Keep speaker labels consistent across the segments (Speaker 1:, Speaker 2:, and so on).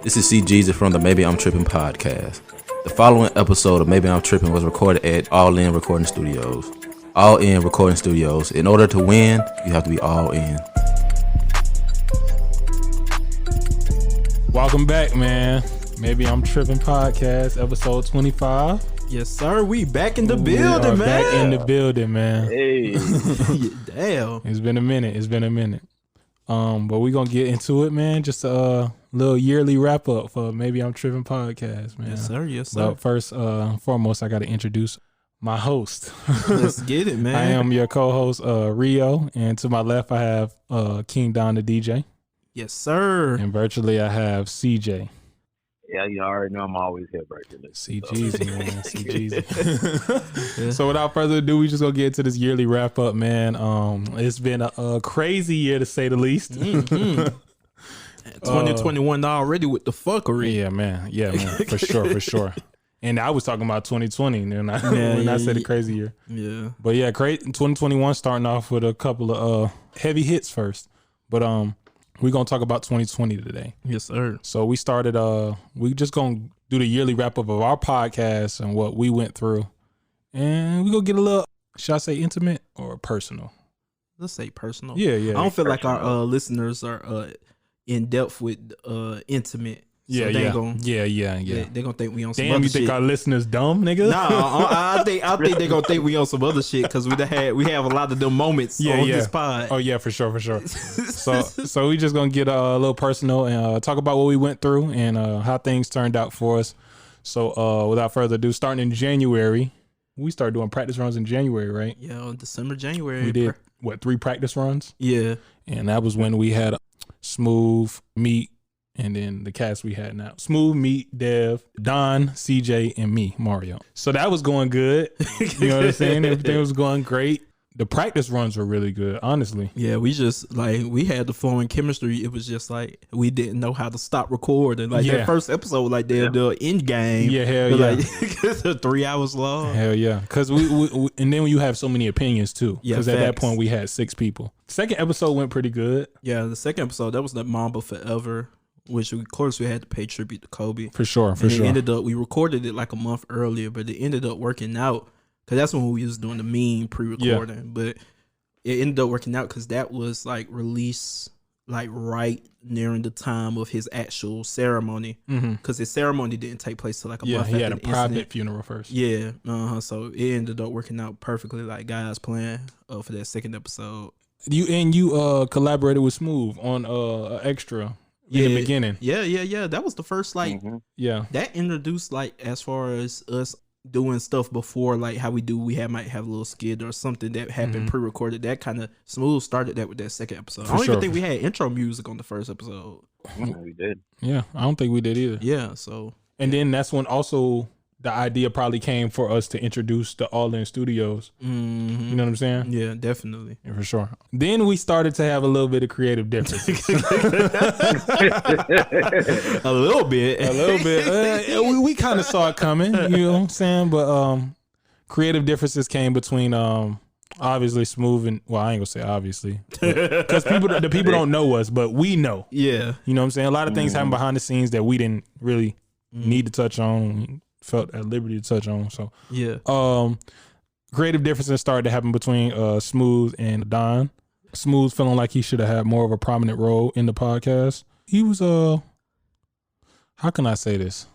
Speaker 1: This is C. Jesus from the Maybe I'm Trippin podcast. The following episode of Maybe I'm Trippin was recorded at All In Recording Studios. All In Recording Studios. In order to win, you have to be all in.
Speaker 2: Welcome back, man. Maybe I'm Trippin podcast, episode 25.
Speaker 3: Yes, sir. We back in the building, man.
Speaker 2: Back in the building, man.
Speaker 1: Hey.
Speaker 3: Damn.
Speaker 2: It's been a minute. But we're gonna get into it, man. Just a little yearly wrap up for Maybe I'm Trippin podcast, man.
Speaker 3: Yes, sir.
Speaker 2: But first, foremost, I gotta introduce my host.
Speaker 3: Let's get it, man.
Speaker 2: I am your co-host, Rio, and to my left I have King Don the DJ.
Speaker 3: Yes, sir.
Speaker 2: And virtually I have CJ.
Speaker 4: Yeah, you already know I'm always here, virtually.
Speaker 2: CGZ, man. CGZ. So without further ado, we just gonna get into this yearly wrap up, man. It's been a crazy year to say the least.
Speaker 3: 2021 already with the fuckery.
Speaker 2: Yeah, man. For sure. And I was talking about 2020 when I said a crazy year.
Speaker 3: Yeah.
Speaker 2: But yeah, 2021 starting off with a couple of heavy hits first. But we're going to talk about 2020 today.
Speaker 3: Yes, sir.
Speaker 2: So we started, we just going to do the yearly wrap up of our podcast and what we went through. And we're going to get a little, should I say intimate or personal?
Speaker 3: Let's say personal.
Speaker 2: Yeah.
Speaker 3: I don't feel like our listeners are in depth with intimate. So
Speaker 2: Yeah.
Speaker 3: They're
Speaker 2: Gonna
Speaker 3: think we on some
Speaker 2: Damn,
Speaker 3: other
Speaker 2: you
Speaker 3: shit.
Speaker 2: think our listeners dumb, nigga?
Speaker 3: I think they're gonna think we on some other shit because we have a lot of them moments on this pod.
Speaker 2: Oh yeah, for sure. So we just gonna get a little personal and talk about what we went through and how things turned out for us. So without further ado, starting in January, we started doing practice runs in January, right?
Speaker 3: Yeah, December, January.
Speaker 2: We did 3 practice runs?
Speaker 3: Yeah,
Speaker 2: and that was when we had Smooth, Meat, and then the cast we had now. Smooth, Meat, Dev, Don, CJ, and me, Mario. So that was going good. You know what I'm saying? Everything was going great. The practice runs were really good, honestly.
Speaker 3: Yeah, we just we had the flowing chemistry. It was just like we didn't know how to stop recording. Like that first episode, like the end game.
Speaker 2: Yeah, hell yeah.
Speaker 3: Like 3 hours long.
Speaker 2: Hell yeah. Because we and then when you have so many opinions too.
Speaker 3: Yeah,
Speaker 2: because at that point we had 6 people. Second episode went pretty good.
Speaker 3: Yeah, the second episode, that was the Mamba Forever, which of course we had to pay tribute to Kobe.
Speaker 2: For sure.
Speaker 3: It ended up, we recorded it like a month earlier, but it ended up working out. Cause that's when we was doing the meme pre-recording, but it ended up working out because that was like released like right nearing the time of his actual ceremony. Cause his ceremony didn't take place till like a month after
Speaker 2: he had a
Speaker 3: the
Speaker 2: private
Speaker 3: incident.
Speaker 2: funeral first.
Speaker 3: Yeah, so it ended up working out perfectly, like guys plan for that second episode.
Speaker 2: You collaborated with Smooth on extra in the beginning.
Speaker 3: Yeah. That was the first
Speaker 2: Yeah.
Speaker 3: that introduced like as far as us doing stuff before, like how we might have a little skit or something that happened pre-recorded. That kind of Smooth started that with that second episode. I don't even think we had intro music on the first episode.
Speaker 4: We did.
Speaker 2: Yeah, I don't think we did either.
Speaker 3: Yeah, so
Speaker 2: and then that's when also the idea probably came for us to introduce the All In Studios. You know what I'm saying?
Speaker 3: Yeah, definitely.
Speaker 2: Yeah, for sure. Then we started to have a little bit of creative differences.
Speaker 3: A little bit.
Speaker 2: We kind of saw it coming, you know what I'm saying? But creative differences came between obviously Smooth and, well, I ain't gonna say obviously, because the people don't know us, but we know.
Speaker 3: Yeah.
Speaker 2: You know what I'm saying? A lot of things happen behind the scenes that we didn't really need to touch on, felt at liberty to touch on. So
Speaker 3: yeah.
Speaker 2: Creative differences started to happen between Smooth and Don. Smooth feeling like he should have had more of a prominent role in the podcast. He was how can I say this?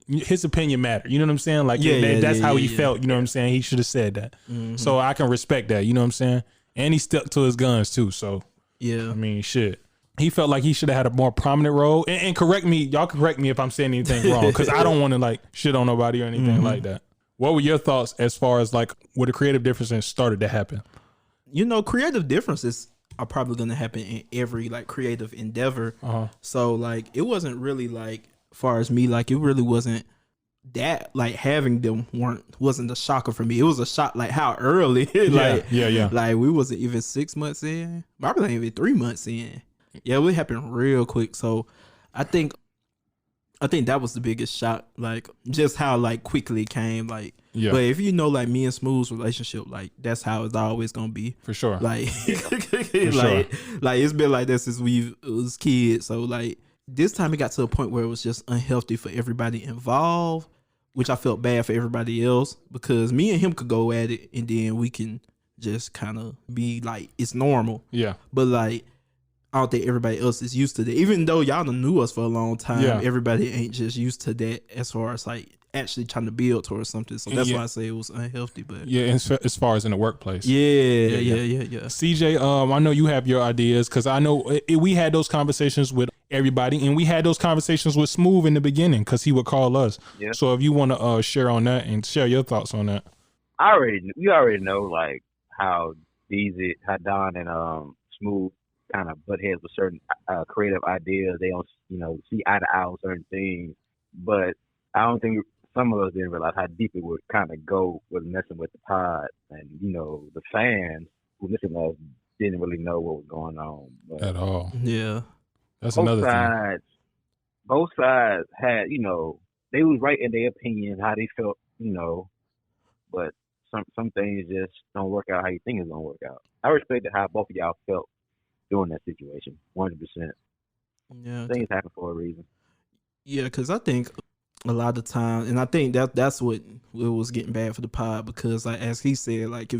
Speaker 2: His opinion mattered. You know what I'm saying? Like that's how he felt. You know what I'm saying? He should have said that. So I can respect that. You know what I'm saying? And he stuck to his guns too. So
Speaker 3: yeah,
Speaker 2: I mean, shit. He felt like he should have had a more prominent role. And correct me, y'all correct me if I'm saying anything wrong, because I don't want to like shit on nobody or anything like that. What were your thoughts as far as like where the creative differences started to happen?
Speaker 3: You know, creative differences are probably going to happen in every like creative endeavor. So like it wasn't really like, as far as me, like it really wasn't that like having them wasn't a shocker for me. It was a shock like how early like we wasn't even 6 months in, probably not even 3 months in. Yeah, it happened real quick. So I think that was the biggest shock, like just how like quickly it came. Like, but if you know like me and Smooth's relationship, like that's how it's always gonna be.
Speaker 2: For sure.
Speaker 3: Like, like it's been like that since we was kids. So like this time it got to a point where it was just unhealthy for everybody involved, which I felt bad for everybody else because me and him could go at it and then we can just kind of be like, it's normal.
Speaker 2: Yeah.
Speaker 3: But like, I don't think everybody else is used to that. Even though y'all done knew us for a long time, everybody ain't just used to that as far as like actually trying to build towards something. So that's why I say it was unhealthy. But
Speaker 2: as far as in the workplace.
Speaker 3: Yeah.
Speaker 2: CJ, I know you have your ideas because I know we had those conversations with everybody, and we had those conversations with Smooth in the beginning because he would call us. Yeah. So if you want to share on that and share your thoughts on that.
Speaker 4: You already know like how Don and Smooth kind of butt heads with certain creative ideas. They don't, see eye to eye on certain things. But I don't think some of us didn't realize how deep it would kind of go with messing with the pod. And, the fans who listen to us didn't really know what was going on. But
Speaker 2: at all.
Speaker 3: Yeah.
Speaker 2: That's another thing.
Speaker 4: Both sides had, they was right in their opinion, how they felt, but some things just don't work out how you think it's going to work out. I respected how both of y'all felt during that situation, 100%.
Speaker 3: Yeah.
Speaker 4: Things happen for a reason.
Speaker 3: Yeah, because I think a lot of time, and I think that's what it was getting bad for the pod because, like as he said, like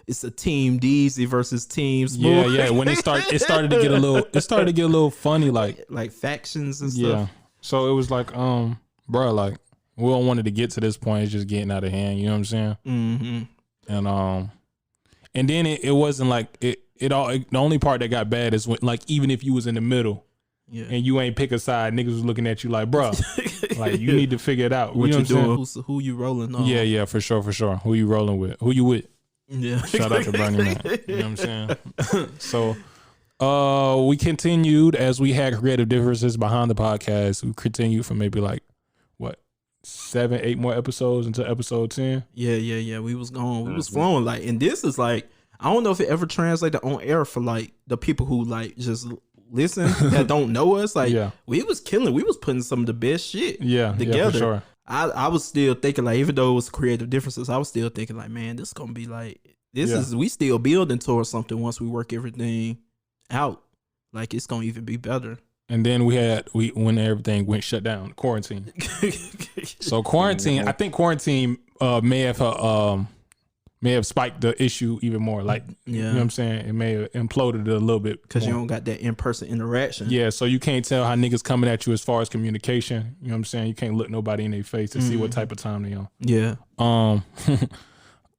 Speaker 3: it's a team Deezy versus team Smooth.
Speaker 2: Yeah. When it started to get a little funny,
Speaker 3: like factions and stuff.
Speaker 2: Yeah. So it was like, bro, like we don't want it to get to this point. It's just getting out of hand. You know what I'm saying?
Speaker 3: Mm-hmm.
Speaker 2: And then it wasn't like it all. The only part that got bad is when, like, even if you was in the middle. Yeah. And you ain't pick a side, niggas was looking at you like, bro, like you need to figure it out.
Speaker 3: What
Speaker 2: you know
Speaker 3: doing? Who you rolling on?
Speaker 2: Yeah, for sure. Who you rolling with? Who you with?
Speaker 3: Yeah.
Speaker 2: Shout out to Bernie, man. You know what I'm saying? So, we continued as we had creative differences behind the podcast. We continued for maybe like 7, 8 more episodes until episode 10.
Speaker 3: Yeah. We was going. We was flowing like, and this is like, I don't know if it ever translated on air for like the people who like just listen that don't know us. Like we was killing. We was putting some of the best shit together.
Speaker 2: Yeah, for sure.
Speaker 3: I was still thinking like, even though it was creative differences, I was still thinking like, man, this is gonna be like, we still building towards something once we work everything out. Like it's gonna even be better.
Speaker 2: And then when everything went shut down, quarantine. So quarantine, I think quarantine may have spiked the issue even more. Like, you know what I'm saying? It may have imploded it a little bit.
Speaker 3: Because you don't got that in-person interaction.
Speaker 2: Yeah, so you can't tell how niggas coming at you as far as communication. You know what I'm saying? You can't look nobody in their face to see what type of time they on.
Speaker 3: Yeah.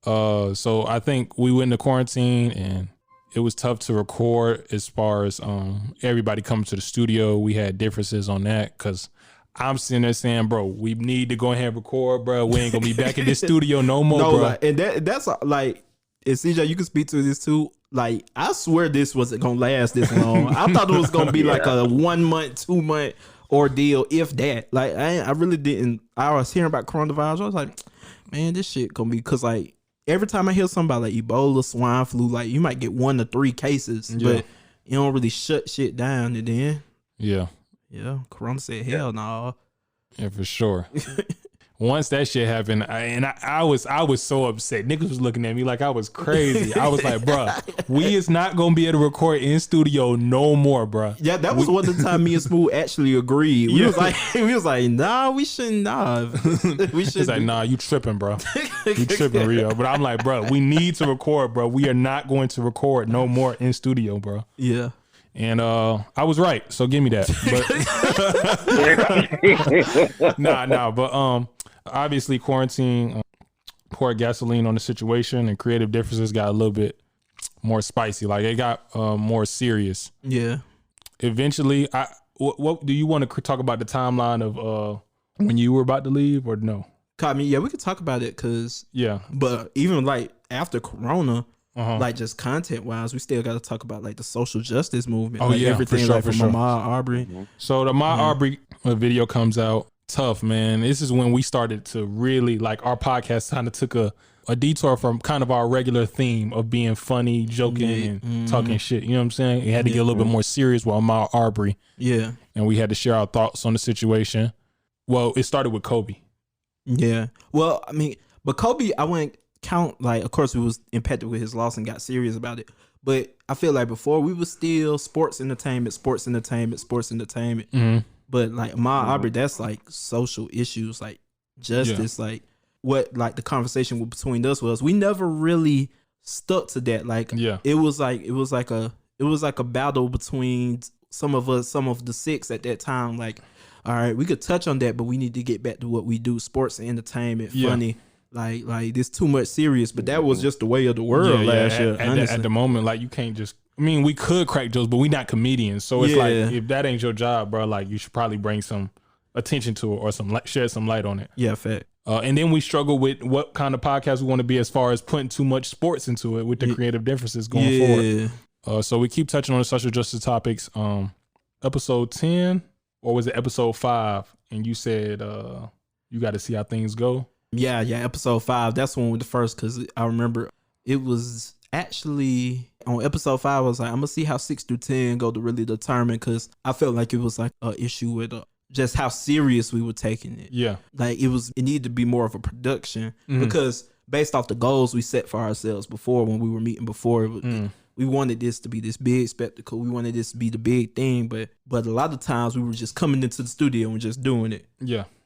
Speaker 2: So I think we went into quarantine and it was tough to record as far as everybody coming to the studio. We had differences on that because I'm sitting there saying, bro, we need to go ahead and record, bro. We ain't gonna be back in this studio no more, bro.
Speaker 3: Like, and that's like, and CJ, you can speak to this too. Like, I swear this wasn't gonna last this long. I thought it was gonna be like a 1 month, 2 month ordeal, if that. Like, I really didn't. I was hearing about coronavirus. I was like, man, this shit gonna be, because like every time I hear something about like Ebola, swine flu, like you might get 1 to 3 cases, but you don't really shut shit down. And then yeah, Corona said, hell no.
Speaker 2: Yeah, for sure. Once that shit happened, I was so upset. Niggas was looking at me like I was crazy. I was like, bro, we is not gonna be able to record in studio no more, bro.
Speaker 3: Yeah, that was one of the time me and Smooth actually agreed. We was like, nah, we shouldn't. Nah, we should.
Speaker 2: He's like, nah, you tripping, bro. You tripping, Rio. But I'm like, bro, we need to record, bro. We are not going to record no more in studio, bro.
Speaker 3: Yeah.
Speaker 2: And I was right, so give me that. But nah. But obviously quarantine poured gasoline on the situation, and creative differences got a little bit more spicy. Like it got more serious.
Speaker 3: Yeah.
Speaker 2: Eventually, what do you want to talk about the timeline of when you were about to leave, or no?
Speaker 3: I mean, yeah, we could talk about it because but even like after Corona. Like just content wise, we still got to talk about like the social justice movement.
Speaker 2: Oh,
Speaker 3: like
Speaker 2: yeah,
Speaker 3: everything,
Speaker 2: for sure,
Speaker 3: like
Speaker 2: for
Speaker 3: from
Speaker 2: sure.
Speaker 3: Ahmaud Arbery.
Speaker 2: So the Ahmaud Arbery video comes out. Tough, man. This is when we started to really, like, our podcast kind of took a detour from kind of our regular theme of being funny, joking, and talking shit. You know what I'm saying? It had to get a little bit more serious with Ahmaud Arbery.
Speaker 3: Yeah.
Speaker 2: And we had to share our thoughts on the situation. Well, it started with Kobe.
Speaker 3: Yeah. Well, I mean, but Kobe, I wouldn't count, like, of course we was impacted with his loss and got serious about it, But I feel like before we was still sports entertainment.
Speaker 2: Mm-hmm.
Speaker 3: But like Ahmaud Arbery, that's like social issues, like justice, like what like the conversation between us was. We never really stuck to that. Like it was like a battle between some of the six at that time. Like, all right, we could touch on that, but we need to get back to what we do: sports and entertainment, funny. Like this too much serious, but that was just the way of the world last year.
Speaker 2: At the moment, like you can't just. I mean, we could crack jokes, but we not comedians, so it's like if that ain't your job, bro, like you should probably bring some attention to it or shed some light on it.
Speaker 3: Yeah, fact.
Speaker 2: And then we struggle with what kind of podcast we want to be as far as putting too much sports into it with the creative differences going forward. So we keep touching on the social justice topics. Episode 10, or was it episode 5? And you said you got to see how things go.
Speaker 3: Yeah, episode 5. That's one with the first, because I remember it was actually on episode 5. I was like, I'm gonna see how 6 through 10 go to really determine, because I felt like it was like an issue with just how serious we were taking it. Yeah, like it needed to be more of a production, because based off the goals we set for ourselves before when we were meeting before, we wanted this to be this big spectacle. We wanted this to be the big thing, but a lot of times we were just coming into the studio and just doing it.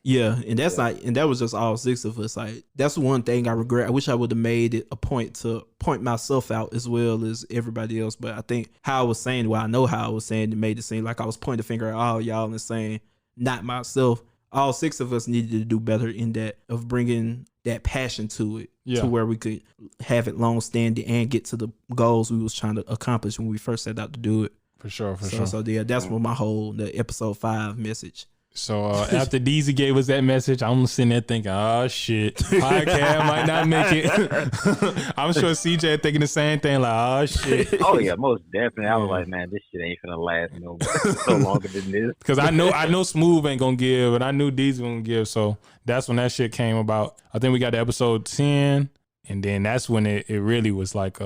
Speaker 3: Yeah, and that's and that was just all 6 of us. Like, that's one thing I regret. I wish I would have made it a point to point myself out as well as everybody else. But I think how I was saying, I know how I was saying, it made it seem like I was pointing the finger at all y'all and saying, not myself. All 6 of us needed to do better in that, of bringing that passion to it, to where we could have it long standing and get to the goals we was trying to accomplish when we first set out to do it. For sure. So yeah, that's what the episode 5 message.
Speaker 2: So after DZ gave us that message, I'm sitting there thinking, oh shit, podcast might not make it. I'm sure CJ thinking the same thing, like, oh shit.
Speaker 4: Oh yeah, most definitely. I was like, man, this shit ain't finna last so longer than this.
Speaker 2: Because I know Smooth ain't gonna give, and I knew DZ was gonna give. So that's when that shit came about. I think we got to episode 10, and then that's when it really was like,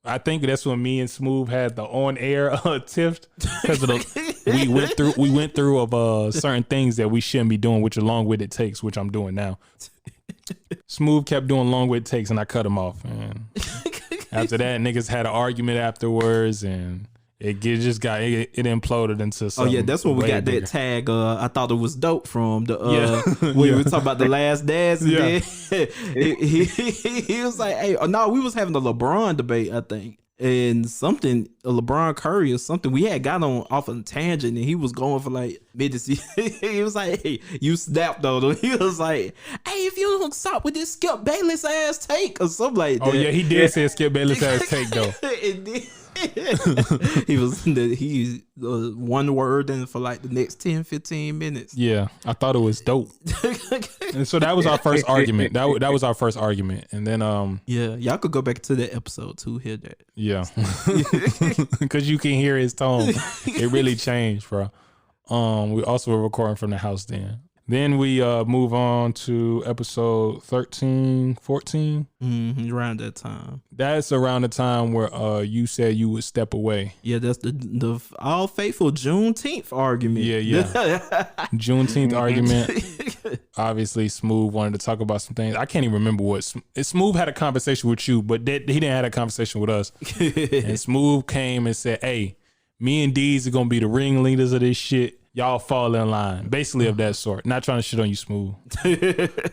Speaker 2: I think that's when me and Smooth had the on-air tiff, because we went through of certain things that we shouldn't be doing, which are long-winded takes, which I'm doing now. Smooth kept doing long-winded takes, and I cut him off. And after that, niggas had an argument afterwards, and it imploded into something.
Speaker 3: Oh yeah, that's when we got
Speaker 2: bigger.
Speaker 3: That tag. I thought it was dope from the when we were talking about the last dance. Yeah. He was like, "Hey, no, we was having the LeBron debate, I think, and something LeBron Curry or something. We had got on off on a tangent, and he was going for like he was like, "Hey, you snapped though." He was like, "Hey, if you don't stop with this Skip Bayless ass take or something like that."
Speaker 2: Oh yeah, he did say Skip Bayless ass take though.
Speaker 3: He's one word and for like the next 10-15 minutes.
Speaker 2: Yeah, I thought it was dope. And so that was our first argument. That was our first argument. And then
Speaker 3: y'all could go back to that episode to hear that.
Speaker 2: Yeah. Because you can hear his tone. It really changed, bro. We also were recording from the house then. Then we move on to episode 13, 14.
Speaker 3: Around that time.
Speaker 2: That's around the time where you said you would step away.
Speaker 3: Yeah, that's the all faithful Juneteenth argument.
Speaker 2: Yeah. Juneteenth argument. Obviously, Smooth wanted to talk about some things. I can't even remember what. Smooth had a conversation with you, but he didn't have a conversation with us. And Smooth came and said, "Hey, me and D's are going to be the ringleaders of this shit. Y'all fall in line." Basically of that sort. Not trying to shit on you, Smooth.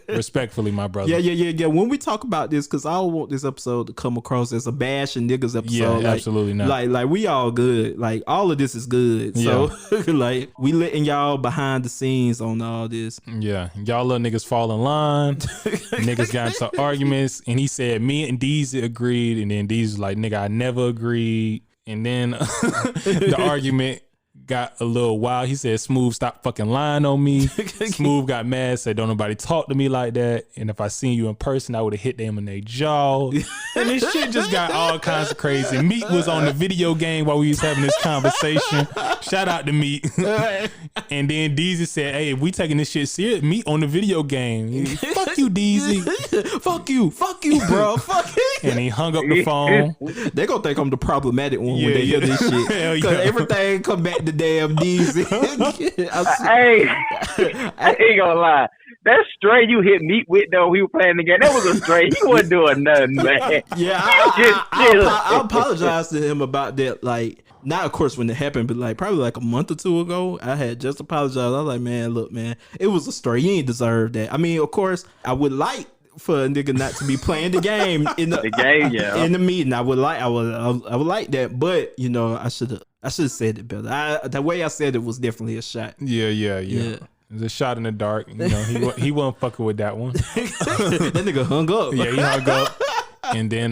Speaker 2: Respectfully, my brother.
Speaker 3: Yeah. When we talk about this, because I don't want this episode to come across as a bashing niggas episode.
Speaker 2: Yeah, absolutely not.
Speaker 3: Like we all good. Like all of this is good. So like we letting y'all behind the scenes on all this.
Speaker 2: Yeah. Y'all little niggas fall in line. Niggas got into arguments. And he said me and Deezy agreed. And then Deezy was like, nigga, I never agreed. And then the argument got a little wild. He said, "Smooth, stop fucking lying on me." Smooth got mad, said, "Don't nobody talk to me like that. And if I seen you in person, I would have hit them in their jaw." And this shit just got all kinds of crazy. Meat was on the video game while we was having this conversation. Shout out to Meat. And then Deezy said, "Hey, if we taking this shit serious, Meat on the video game." Fuck you, Deezy.
Speaker 3: Fuck you, bro. Fuck you.
Speaker 2: And he hung up the phone.
Speaker 3: They gonna think I'm the problematic one when they hear this shit. Because everything come back to damn Deezy.
Speaker 4: Hey, I ain't gonna lie. That stray you hit Meat with though, we were playing the game. That was a stray. He wasn't doing nothing, man.
Speaker 3: Yeah, I apologize to him about that. Like, not of course when it happened, but like probably like a month or two ago, I had just apologized. I was like, man, look, man, it was a stray. You ain't deserve that. I mean, of course, I would like for a nigga not to be playing the game in the
Speaker 4: game, yeah.
Speaker 3: In the meeting. I would like that, but you know, I should have said it better. The way I said it was definitely a shot.
Speaker 2: Yeah. It was a shot in the dark. You know, he wasn't fucking with that one.
Speaker 3: That nigga hung up.
Speaker 2: Yeah, he hung up. And then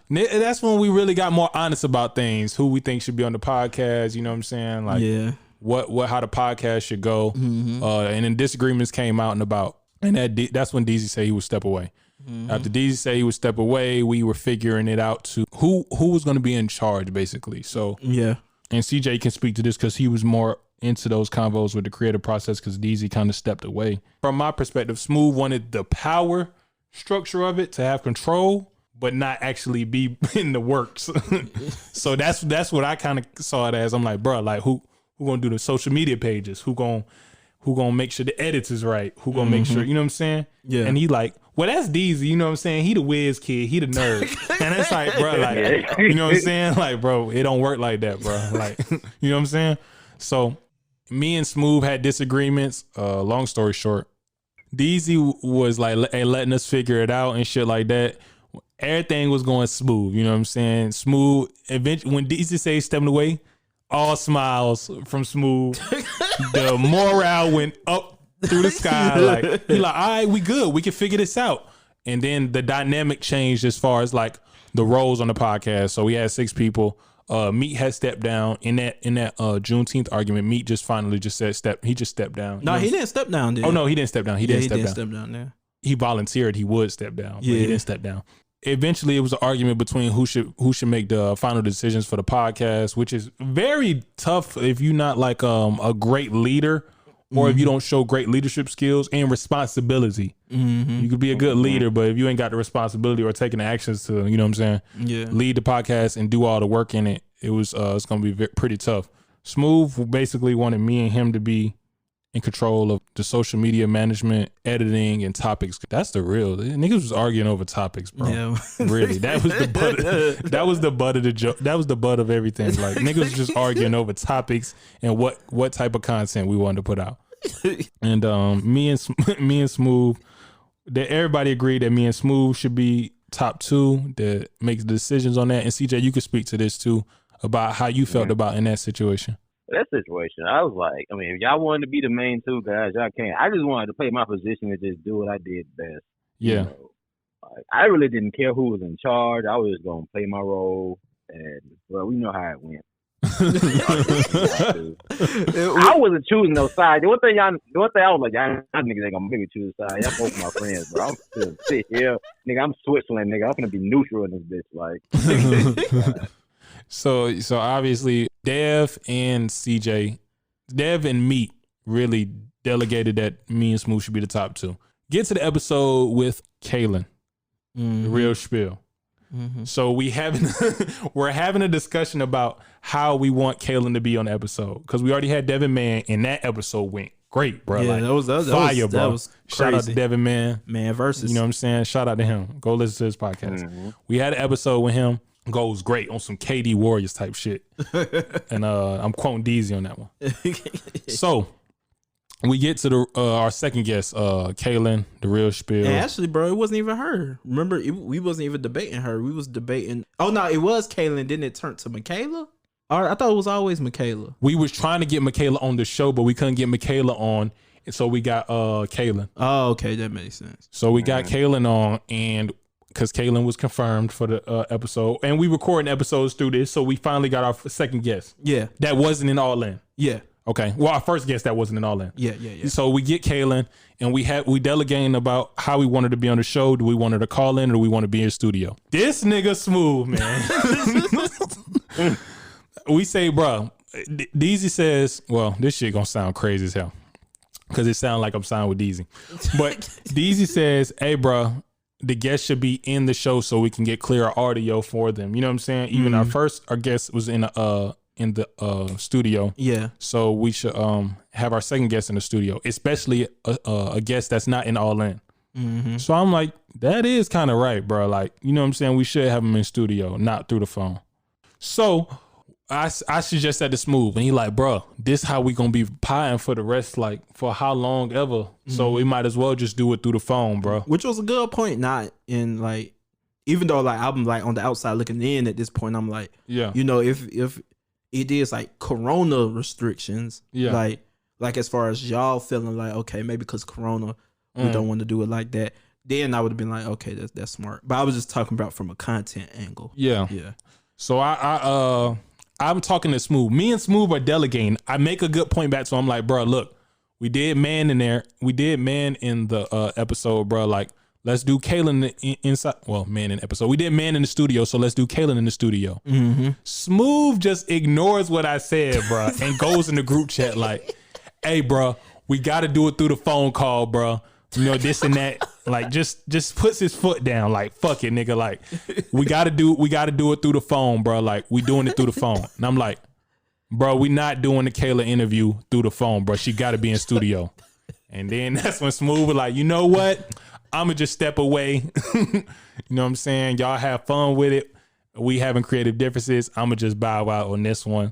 Speaker 2: that's when we really got more honest about things. Who we think should be on the podcast. You know what I'm saying? Like, what how the podcast should go. Mm-hmm. And then disagreements came out and about. And that's when DZ said he would step away. Mm-hmm. After DZ said he would step away, we were figuring it out to who was going to be in charge, basically. So and CJ can speak to this because he was more into those convos with the creative process because DZ kind of stepped away. From my perspective, Smooth wanted the power structure of it to have control, but not actually be in the works. So that's what I kind of saw it as. I'm like, bro, like who gonna do the social media pages? Who gonna make sure the edits is right? Who gonna make sure, you know what I'm saying? Yeah. And he like, well, that's DZ, you know what I'm saying? He the whiz kid, he the nerd. And it's like, bro, like, you know what I'm saying? Like, bro, it don't work like that, bro. Like, you know what I'm saying? So me and Smooth had disagreements. Long story short, DZ was like letting us figure it out and shit like that. Everything was going smooth, you know what I'm saying? Smooth. Eventually, when DZ said stepping away, all smiles from Smooth. The morale went up through the sky. Like, he like, all right, we good. We can figure this out. And then the dynamic changed as far as like the roles on the podcast. So we had 6 people. Meat had stepped down in that Juneteenth argument. Meat just finally just said he just stepped down.
Speaker 3: No, he didn't step down.
Speaker 2: Oh no, he didn't step down. He didn't step down
Speaker 3: there.
Speaker 2: He volunteered he would step down, but he didn't step down. Eventually, it was an argument between who should make the final decisions for the podcast, which is very tough if you're not like a great leader or if you don't show great leadership skills and responsibility. Mm-hmm. You could be a good leader, but if you ain't got the responsibility or taking the actions to, you know what I'm saying, lead the podcast and do all the work in it, it's going to be pretty tough. Smooth basically wanted me and him to be in control of the social media management, editing, and topics. That's the real niggas was arguing over topics, bro. Yeah. Really, that was the butt. That was the butt of the joke. That was the butt of everything. Like niggas was just arguing over topics and what type of content we wanted to put out. And me and Smooth, that everybody agreed that me and Smooth should be top 2 that makes the decisions on that. And CJ, you could speak to this too about how you felt about in that situation.
Speaker 4: That situation, I was like, I mean, if y'all wanted to be the main 2 guys, y'all can. I just wanted to play my position and just do what I did best.
Speaker 2: Yeah.
Speaker 4: You know? Like, I really didn't care who was in charge. I was just going to play my role. And, well, we know how it went. I wasn't choosing no side. The one thing I was like, y'all niggas ain't gonna make me choose a side. Y'all both my friends, bro. I'm still sit here, nigga. I'm Switzerland, nigga. I'm gonna be neutral in this bitch, like.
Speaker 2: So obviously, Dev and CJ, Dev and Meat really delegated that me and Smooth should be the top 2. Get to the episode with Kaylin, the real spiel. Mm-hmm. So we're having a discussion about how we want Kaylin to be on the episode because we already had Devin Man and that episode went great, bro.
Speaker 3: Yeah,
Speaker 2: like,
Speaker 3: that was
Speaker 2: fire, bro.
Speaker 3: That was crazy.
Speaker 2: Shout out to Devin Man
Speaker 3: versus.
Speaker 2: You know what I'm saying? Shout out to him. Go listen to his podcast. Mm-hmm. We had an episode with him. Goes great on some KD Warriors type shit. And I'm quoting DZ on that one. So we get to our second guest, Kaylin, the real spiel.
Speaker 3: And actually, bro, it wasn't even her. Remember, we wasn't even debating her. We was debating. Oh no, it was Kaylin. Didn't it turn to Michaela? Or I thought it was always Michaela.
Speaker 2: We was trying to get Michaela on the show, but we couldn't get Michaela on, and so we got Kaylin.
Speaker 3: Oh, okay, that makes sense.
Speaker 2: So we got Kaylin on, and because Kaylin was confirmed for the episode, and we recording episodes through this, so we finally got our second guest.
Speaker 3: Yeah,
Speaker 2: that wasn't in All In.
Speaker 3: Yeah.
Speaker 2: Okay. Well, our first guest that wasn't in All In.
Speaker 3: Yeah.
Speaker 2: So we get Kaylin, and we delegating about how we wanted to be on the show. Do we want her to call in, or do we want to be in studio? This nigga Smooth, man. We say, bro. DZ says, well, this shit gonna sound crazy as hell because it sounds like I'm signed with DZ. But DZ says, hey, bro, the guest should be in the show so we can get clear audio for them. You know what I'm saying? Even our guest was in in the studio.
Speaker 3: Yeah.
Speaker 2: So we should have our second guest in the studio, especially a guest that's not in All In.
Speaker 3: Mm-hmm.
Speaker 2: So I'm like, that is kind of right, bro. Like, you know what I'm saying? We should have him in studio, not through the phone. So I suggest that to Smooth, and he like, bro, this how we gonna be pieing for the rest, like for how long ever. So we might as well just do it through the phone, bro.
Speaker 3: Which was a good point. Not in like, even though like I'm like on the outside looking in at this point, I'm like,
Speaker 2: Yeah.
Speaker 3: you know, if it is like Corona restrictions,
Speaker 2: Yeah.
Speaker 3: like as far as y'all feeling like, okay, maybe because Corona, we don't want to do it like that. Then I would have been like, okay, that's smart. But I was just talking about from a content angle.
Speaker 2: Yeah.
Speaker 3: Yeah.
Speaker 2: So I'm talking to Smooth. Me and Smooth are delegating. I make a good point back, so I'm like, bro, look, we did man in there. We did man in the episode, bro. Like, let's do Kaylin inside. Well, man in the episode. We did man in the studio, so let's do Kaylin in the studio.
Speaker 3: Mm-hmm.
Speaker 2: Smooth just ignores what I said, bro, and goes in the group chat like, hey, bro, we got to do it through the phone call, bro. You know, this and that. Like, just puts his foot down. Like, fuck it, nigga. Like, we gotta do it through the phone, bro. Like, we doing it through the phone. And I'm like, bro, we not doing the Kayla interview through the phone, bro. She gotta be in studio. And then that's when Smooth was like, you know what? I'ma just step away. You know what I'm saying? Y'all have fun with it. We having creative differences. I'ma just bow out on this one.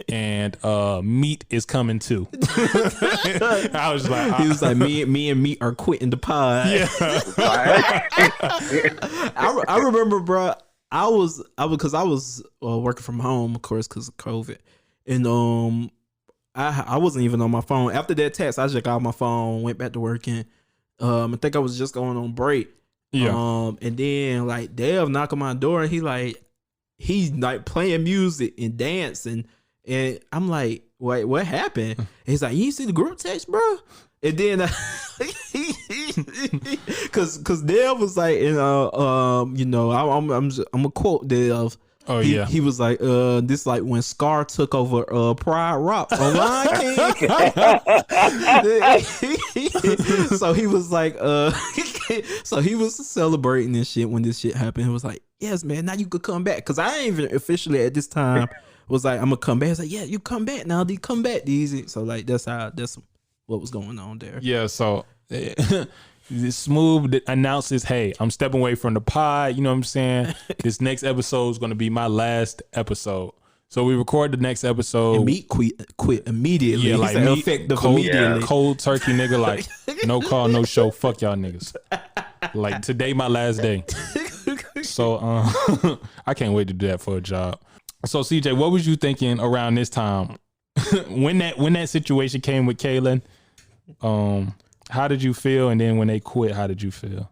Speaker 2: And Meat is coming too. I was like,
Speaker 3: He was like, me and Meat are quitting the pod.
Speaker 2: yeah.
Speaker 3: I remember, bro. I was working from home, of course, because of COVID, and I wasn't even on my phone after that text. I just got on my phone, went back to working. I think I was just going on break.
Speaker 2: Yeah.
Speaker 3: And then like Dev knock on my door, and he's like playing music and dancing, and I'm like, wait, what happened? And he's like, you see the group text, bro? And then, cause Dev was like, you know, I'm gonna quote Dev.
Speaker 2: Oh yeah.
Speaker 3: He was like, this like when Scar took over Pride Rock online. So he was like, so he was celebrating this shit when this shit happened. He was like, yes, man, now you could come back. Cause I ain't even officially at this time was like, I'm gonna come back. He's like, yeah, you come back now. Come back, easy. So like that's what was going on there.
Speaker 2: Yeah. So Smooth announces, hey, I'm stepping away from the pod. You know what I'm saying? This next episode is going to be my last episode. So we record the next episode.
Speaker 3: And Meat quit immediately.
Speaker 2: Yeah, like Meat,
Speaker 3: effective
Speaker 2: cold,
Speaker 3: immediately.
Speaker 2: Cold turkey nigga, like no call, no show. Fuck y'all niggas. Like today, my last day. So I can't wait to do that for a job. So CJ, what was you thinking around this time when that situation came with Kaylin? How did you feel? And then when they quit, how did you feel?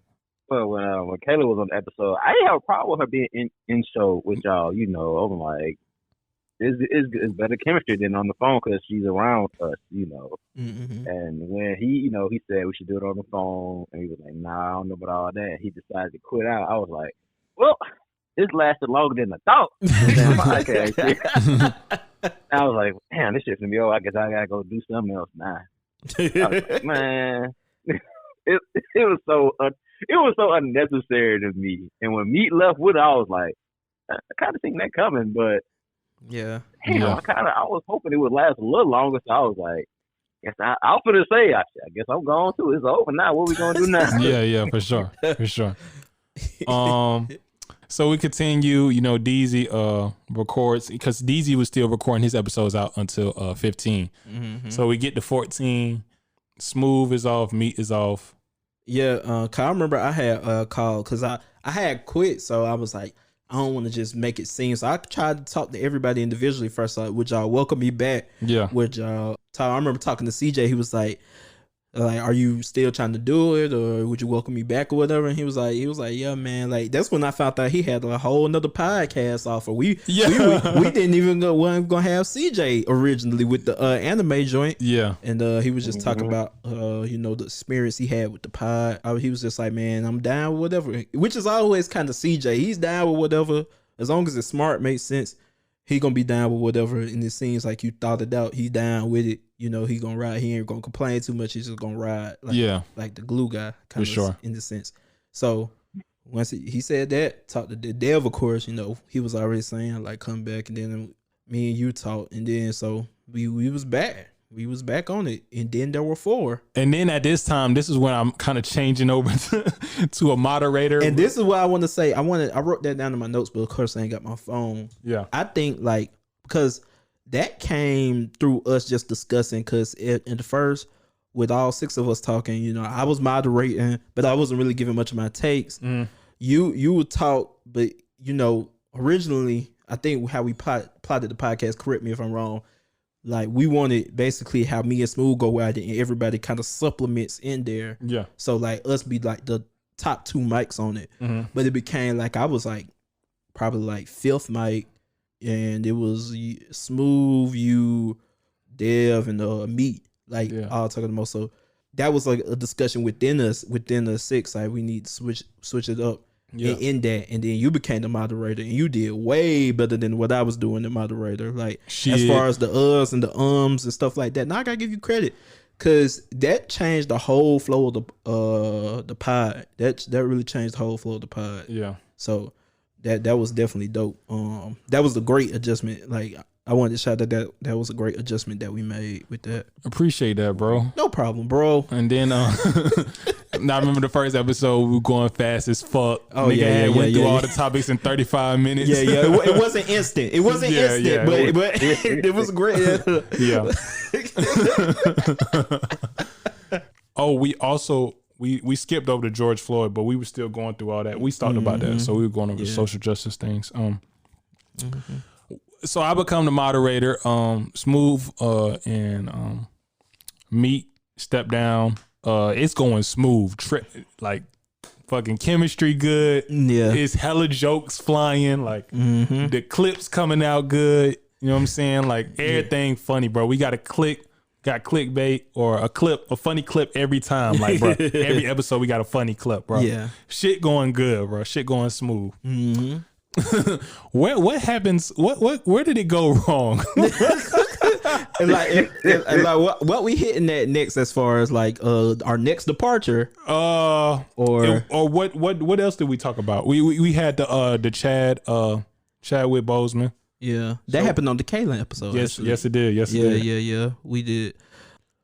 Speaker 4: Well, when Kayla was on the episode, I didn't have a problem with her being in show with y'all. You know, I'm like, it's better chemistry than on the phone because she's around us. You know, and when he said we should do it on the phone, and he was like, nah, I don't know about all that. He decided to quit out. I was like, well, this lasted longer than I thought. I was like, damn, this shit's gonna be over. I guess I gotta go do something else now. I was like, man, it was so unnecessary to me. And when Meat left with it, I was like, I kind of seen that coming, but
Speaker 3: yeah,
Speaker 4: I was hoping it would last a little longer. So I was like, I was gonna say, I guess I'm gone too. It's over now. What we gonna do now?
Speaker 2: Yeah, for sure. So we continue. You know, DZ records because DZ was still recording his episodes out until 15. So we get to 14. Smooth is off. Meat is off.
Speaker 3: Yeah, cause I remember I had called because I had quit, so I was like, I don't want to just make it seem. So I tried to talk to everybody individually first. Like, would y'all welcome me back?
Speaker 2: Yeah.
Speaker 3: Would y'all talk? I remember talking to CJ. He was like, are you still trying to do it, or would you welcome me back or whatever? And he was like, yeah, man. Like that's when I found out he had a whole another podcast offer. We didn't even wasn't gonna have CJ originally with the anime joint.
Speaker 2: Yeah,
Speaker 3: and he was just talking about the experience he had with the pod. He was just like, man, I'm down with whatever, which is always kind of CJ. He's down with whatever as long as it's smart, makes sense. He gonna be down with whatever, and it seems like you thought it out. He down with it. You know, he gonna ride. He ain't gonna complain too much. He's just gonna ride. Like the glue guy, kind of
Speaker 2: sure.
Speaker 3: In the sense. So once he said that, talked to the Dev, of course. You know, he was already saying like come back, and then Me and you talked, and then so we was back. We was back on it, and then there were 4.
Speaker 2: And then at this time, this is when I'm kind of changing over to a moderator.
Speaker 3: And this is what I want to say. I wrote that down in my notes, but of course I ain't got my phone.
Speaker 2: Yeah.
Speaker 3: I think like because that came through us just discussing. Because in the first, with all 6 of us talking, you know, I was moderating, but I wasn't really giving much of my takes. You would talk, but you know, originally I think how we plotted the podcast. Correct me if I'm wrong. Like we wanted basically how me and Smooth go at it, and everybody kind of supplements in there.
Speaker 2: Yeah.
Speaker 3: So like us be like the top 2 mics on it, but it became like I was like probably like 5th mic, and it was Smooth, you, Dev, and me, like all talking the most. So that was like a discussion within the 6. Like we need to switch it up. Yeah. In that, and then you became the moderator, and you did way better than what I was doing, the moderator. Like as far as the uhs and the ums and stuff like that. Now I gotta give you credit, cause that changed the whole flow of the pod. That really changed the whole flow of the pod. Yeah. So that was definitely dope. That was a great adjustment. Like I wanted to shout that was a great adjustment that we made with that.
Speaker 2: Appreciate that, bro.
Speaker 3: No problem, bro.
Speaker 2: And then now I remember the first episode, we were going fast as fuck.
Speaker 3: Oh, went
Speaker 2: through all the topics in 35 minutes.
Speaker 3: Yeah. It wasn't instant. It wasn't instant, but it was great.
Speaker 2: Yeah. Oh, we also we skipped over to George Floyd, but we were still going through all that. We talked about that, so we were going over social justice things. So I become the moderator. Smooth and Meat step down. It's going smooth. Like fucking chemistry good. Yeah, it's hella jokes flying. Like the clips coming out good. You know what I'm saying? Like everything funny, bro. We got clickbait or a funny clip every time. Like, bro, every episode we got a funny clip, bro. Yeah, shit going good, bro. Shit going smooth. What happens? Where did it go wrong?
Speaker 3: What we hitting at next as far as like our next departure?
Speaker 2: Or what else did we talk about? We had the Chadwick Boseman.
Speaker 3: Yeah, that happened on the Kaylin episode.
Speaker 2: Yes, it did.
Speaker 3: Yeah, we did.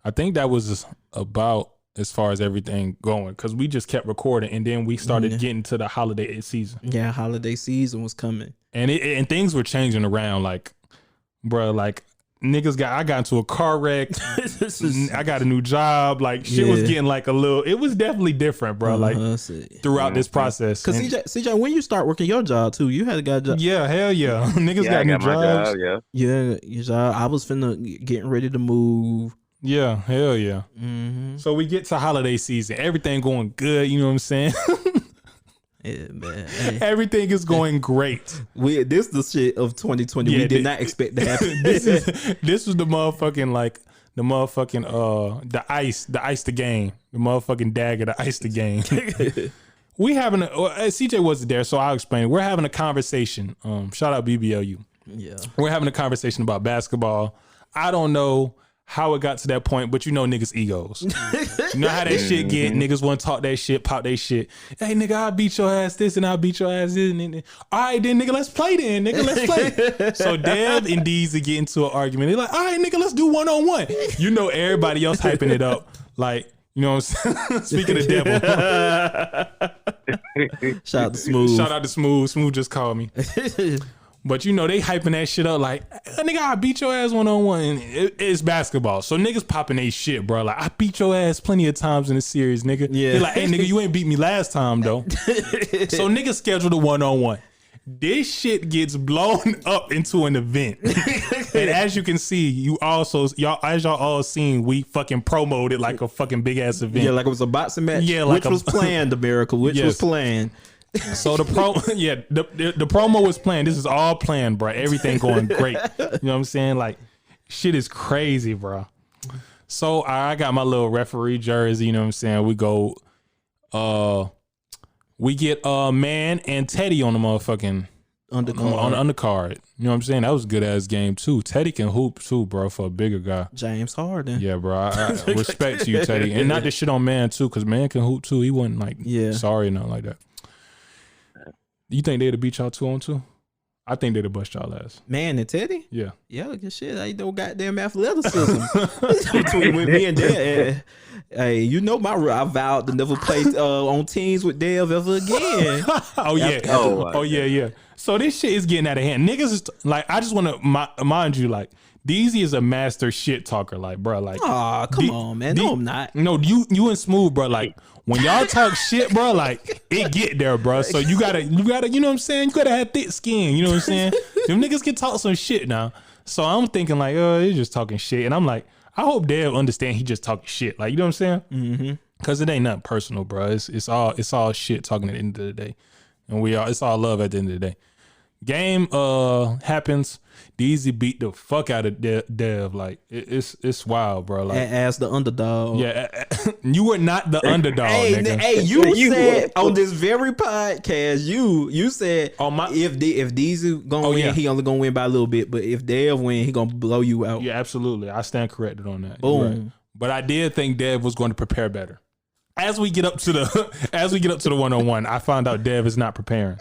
Speaker 2: I think that was about as far as everything going, because we just kept recording, and then we started getting to the holiday season.
Speaker 3: Yeah, holiday season was coming,
Speaker 2: and things were changing around. Like, bro, like I got into a car wreck. I got a new job. Like shit was getting like it was definitely different, bro. Like throughout this process.
Speaker 3: Cause CJ, when you start working your job too, you had got a job.
Speaker 2: Yeah, hell yeah. Niggas got new jobs.
Speaker 3: Yeah, your job. I was getting ready to move.
Speaker 2: Yeah, hell yeah. So we get to holiday season. Everything going good. You know what I'm saying?
Speaker 3: Yeah, man. Hey.
Speaker 2: Everything is going great.
Speaker 3: This the shit of 2020. We did not expect to happen.
Speaker 2: This was the motherfucking the ice the game. The motherfucking dagger to ice the game. We having CJ wasn't there, so I'll explain. We're having a conversation. Shout out BBLU. Yeah. We're having a conversation about basketball. I don't know how it got to that point, but you know niggas' egos. You know how that shit get. Niggas want to talk that shit, pop that shit. Hey, nigga, I'll beat your ass this and I'll beat your ass this. All right, then, nigga, let's play then. Nigga, let's play. So Dev and Deezy get into an argument. They're like, all right, nigga, let's do 1-on-1. You know everybody else hyping it up. Like, you know what I'm saying? Speaking of devil.
Speaker 3: Shout out to Smooth.
Speaker 2: Shout out to Smooth. Smooth just called me. But you know, they hyping that shit up like, nigga, I beat your ass 1-on-1. It's basketball. So niggas popping they shit, bro. Like, I beat your ass plenty of times in the series, nigga. Yeah. They're like, hey, nigga, you ain't beat me last time, though. So niggas scheduled a 1-on-1. This shit gets blown up into an event. And as you can see, y'all all seen, we fucking promoted it like a fucking big ass event.
Speaker 3: Yeah, like it was a boxing match. Yeah, like which was planned, America. Which was planned.
Speaker 2: So the promo was planned. This is all planned, bro. Everything going great. You know what I'm saying? Like, shit is crazy, bro. So I got my little referee jersey. You know what I'm saying? We go, we get Man and Teddy on the motherfucking undercard. On the undercard. You know what I'm saying? That was a good ass game too. Teddy can hoop too, bro, for a bigger guy.
Speaker 3: James Harden.
Speaker 2: Yeah, bro. I respect to you, Teddy, and not this shit on Man too, because Man can hoop too. He wasn't like sorry or nothing like that. You think they'd have beat y'all 2-on-2? I think they'd have bust y'all ass.
Speaker 3: Man and Teddy?
Speaker 2: Yeah.
Speaker 3: Yeah, good shit. Ain't no goddamn athleticism between me and Dev. Hey, you know I vowed to never play on teams with Dev ever again.
Speaker 2: Oh yeah. Yeah. So this shit is getting out of hand. Niggas is like, I just want to mind you, like, DZ is a master shit talker, like, bro, like.
Speaker 3: Aw, come on, man. No, I'm not.
Speaker 2: No, you and Smooth, bro, like, when y'all talk shit, bro, like, it get there, bro. So you gotta, you know what I'm saying? You gotta have thick skin, you know what I'm saying? Them niggas can talk some shit now. So I'm thinking like, oh, he's just talking shit. And I'm like, I hope Dev understand he just talking shit. Like, you know what I'm saying? Mm-hmm. Cause it ain't nothing personal, bro. It's all shit talking at the end of the day. And it's all love at the end of the day. Game happens. DZ beat the fuck out of Dev. Like it's wild, bro. Like
Speaker 3: as the underdog.
Speaker 2: Yeah, you were not the underdog. Nigga.
Speaker 3: Hey, you said on this very podcast, you said if DZ gonna win, he only gonna win by a little bit. But if Dev win, he gonna blow you out.
Speaker 2: Yeah, absolutely. I stand corrected on that.
Speaker 3: Boom.
Speaker 2: Right. But I did think Dev was going to prepare better. As we get up to the 1-on-1, I found out Dev is not preparing.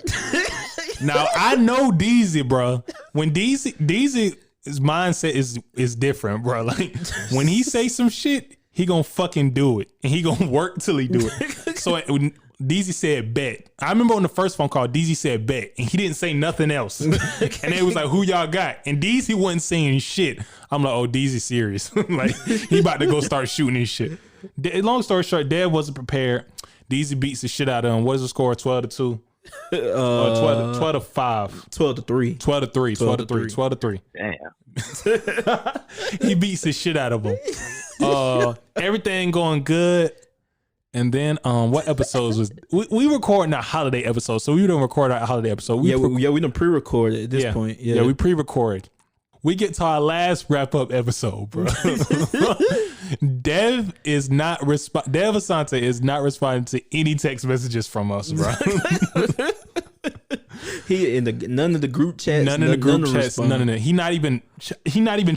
Speaker 2: Now I know DZ, bro. When DZ's mindset is different, bro. Like when he say some shit, he gonna fucking do it, and he gonna work till he do it. So when DZ said bet, I remember on the first phone call, DZ said bet, and he didn't say nothing else. And it was like, who y'all got? And DZ wasn't saying shit. I'm like, oh, DZ serious. Like he about to go start shooting his shit. Long story short, Dev wasn't prepared. DZ beats the shit out of him. What is the score? 12-2. 12-5.
Speaker 3: 12-3.
Speaker 2: 12-3. 12-3.
Speaker 4: 12-3.
Speaker 2: Damn. He beats the shit out of him. Everything going good. And then what episodes was we recording our holiday episode, so we don't record our holiday episode. We
Speaker 3: done pre-recorded at this point. Yeah,
Speaker 2: we pre-recorded. We get to our last wrap-up episode, bro. Dev Asante is not responding to any text messages from us, bro.
Speaker 3: He in none of the group chats.
Speaker 2: None of the group chats. None of that. He not even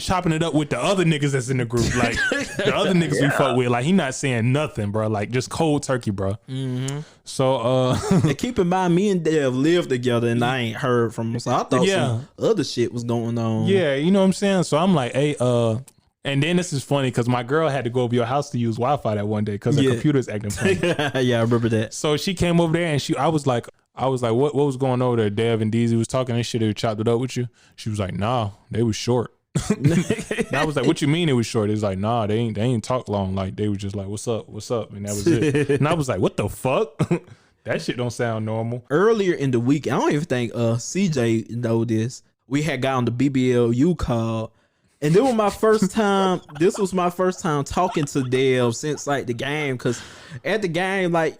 Speaker 2: chopping it up with the other niggas that's in the group. Like the other niggas we fuck with. Like he not saying nothing, bro. Like just cold turkey, bro. Mm-hmm. So
Speaker 3: and keep in mind, me and Dev live together, and I ain't heard from him. So I thought some other shit was going on.
Speaker 2: Yeah, you know what I'm saying. So I'm like, hey, and then this is funny because my girl had to go over your house to use Wi-Fi that one day because her computer's acting funny.
Speaker 3: Yeah, I remember that.
Speaker 2: So she came over there and I was like, what was going over there? Dev and DZ was talking and shit. They chopped it up with you. She was like, nah, they was short. And I was like, what you mean it was short? It was like, nah, they ain't talk long. Like they was just like, what's up? And that was it. And I was like, what the fuck? That shit don't sound normal.
Speaker 3: Earlier in the week, I don't even think CJ know this. We had got on the BBLU call. And this was my first time. This was my first time talking to Dev since like the game, because at the game, like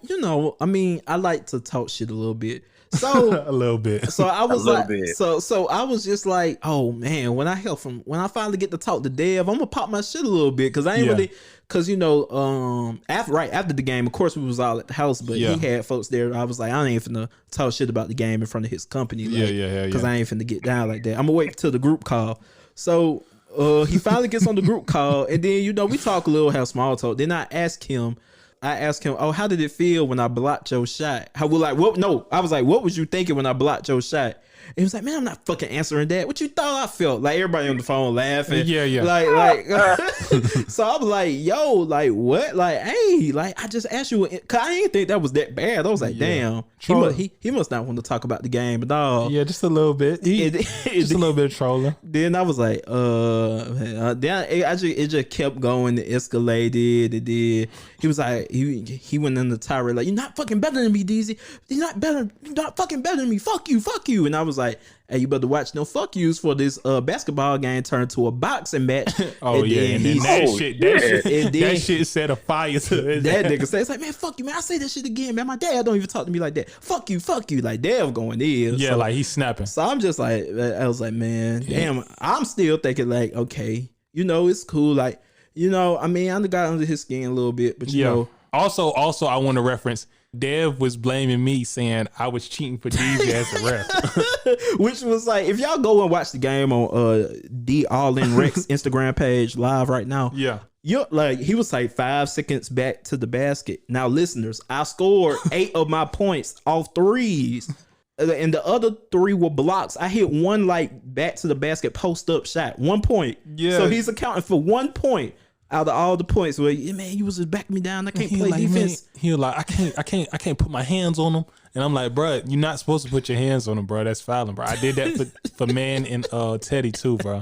Speaker 3: I mean, I like to talk shit a little bit. So
Speaker 2: a little bit.
Speaker 3: So I was like, so I was just like, oh man, when I finally get to talk to Dev, I'm gonna pop my shit a little bit because I ain't really, because after the game, of course we was all at the house, but he had folks there. I was like, I ain't finna talk shit about the game in front of his company, because I ain't finna get down like that. I'm gonna wait till the group call. So. He finally gets on the group call, and then we talk a little, have small talk. Then I ask him, oh, how did it feel when I blocked your shot? I was like, what was you thinking when I blocked your shot? And he was like, man, I'm not fucking answering that. What you thought I felt? Like everybody on the phone laughing.
Speaker 2: Yeah.
Speaker 3: Like so I was like, yo, like what? Like, hey, like I just asked you, cause I didn't think that was that bad. I was like, damn, he must not want to talk about the game at all.
Speaker 2: Yeah, just a little bit. Just a little bit of trolling.
Speaker 3: Then I was like, then it just kept going. It escalated. It did. He was like, he went in the tirade like, you're not fucking better than me, DZ. You're not fucking better than me. Fuck you. And I was like, hey, you better watch no fuck yous for this basketball game turned to a boxing match.
Speaker 2: Oh, and
Speaker 3: yeah.
Speaker 2: That shit set a fire to
Speaker 3: that nigga said, it's like, man, fuck you, man. I say that shit again, man. My dad don't even talk to me like that. Fuck you. Like, Dev going in.
Speaker 2: Yeah, so, like he's snapping.
Speaker 3: So I'm just like, I was like, man, damn. I'm still thinking like, okay, it's cool. Like, I mean, I got under his skin a little bit, but you know.
Speaker 2: Also, I want to reference Dev was blaming me, saying I was cheating for DJ as a ref.
Speaker 3: Which was like, if y'all go and watch the game on theallinrecs Instagram page live right now.
Speaker 2: Yeah.
Speaker 3: You're like, he was like 5 seconds back to the basket. Now, listeners, I scored 8 of my points off threes. and the other 3 were blocks. I hit one like back to the basket post up shot, 1 point.
Speaker 2: Yeah.
Speaker 3: So he's accounting for 1 point out of all the points. Where man, you was just backing me down. I can't play defense.
Speaker 2: Man, he was like, I can't put my hands on him. And I'm like, bro, you're not supposed to put your hands on him, bro. That's fouling, bro. I did that for Man and Teddy too, bro.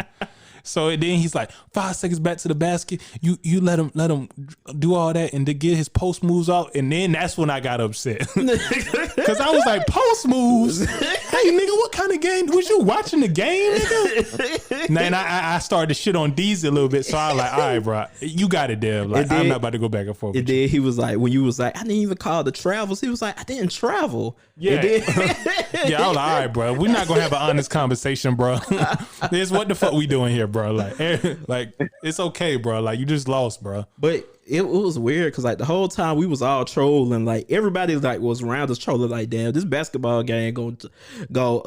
Speaker 2: So then he's like, 5 seconds back to the basket. You let him do all that and to get his post moves out. And then that's when I got upset. Cause I was like, post moves? Hey nigga, what kind of game? Was you watching the game, nigga? Then I started to shit on Deezy a little bit. So I was like, all right, bro, you got it, Dev. Like, I'm not about to go back and forth.
Speaker 3: And then he was like, when you was like, I didn't even call the travels. He was like, I didn't travel.
Speaker 2: Yeah. Yeah, I was like, all right, bro. We're not gonna have an honest conversation, bro. This what the fuck we doing here, bro? Like it's okay, bro. Like you just lost, bro.
Speaker 3: But it was weird because like the whole time we was all trolling. Like everybody like was around us trolling. Like damn, this basketball game going to go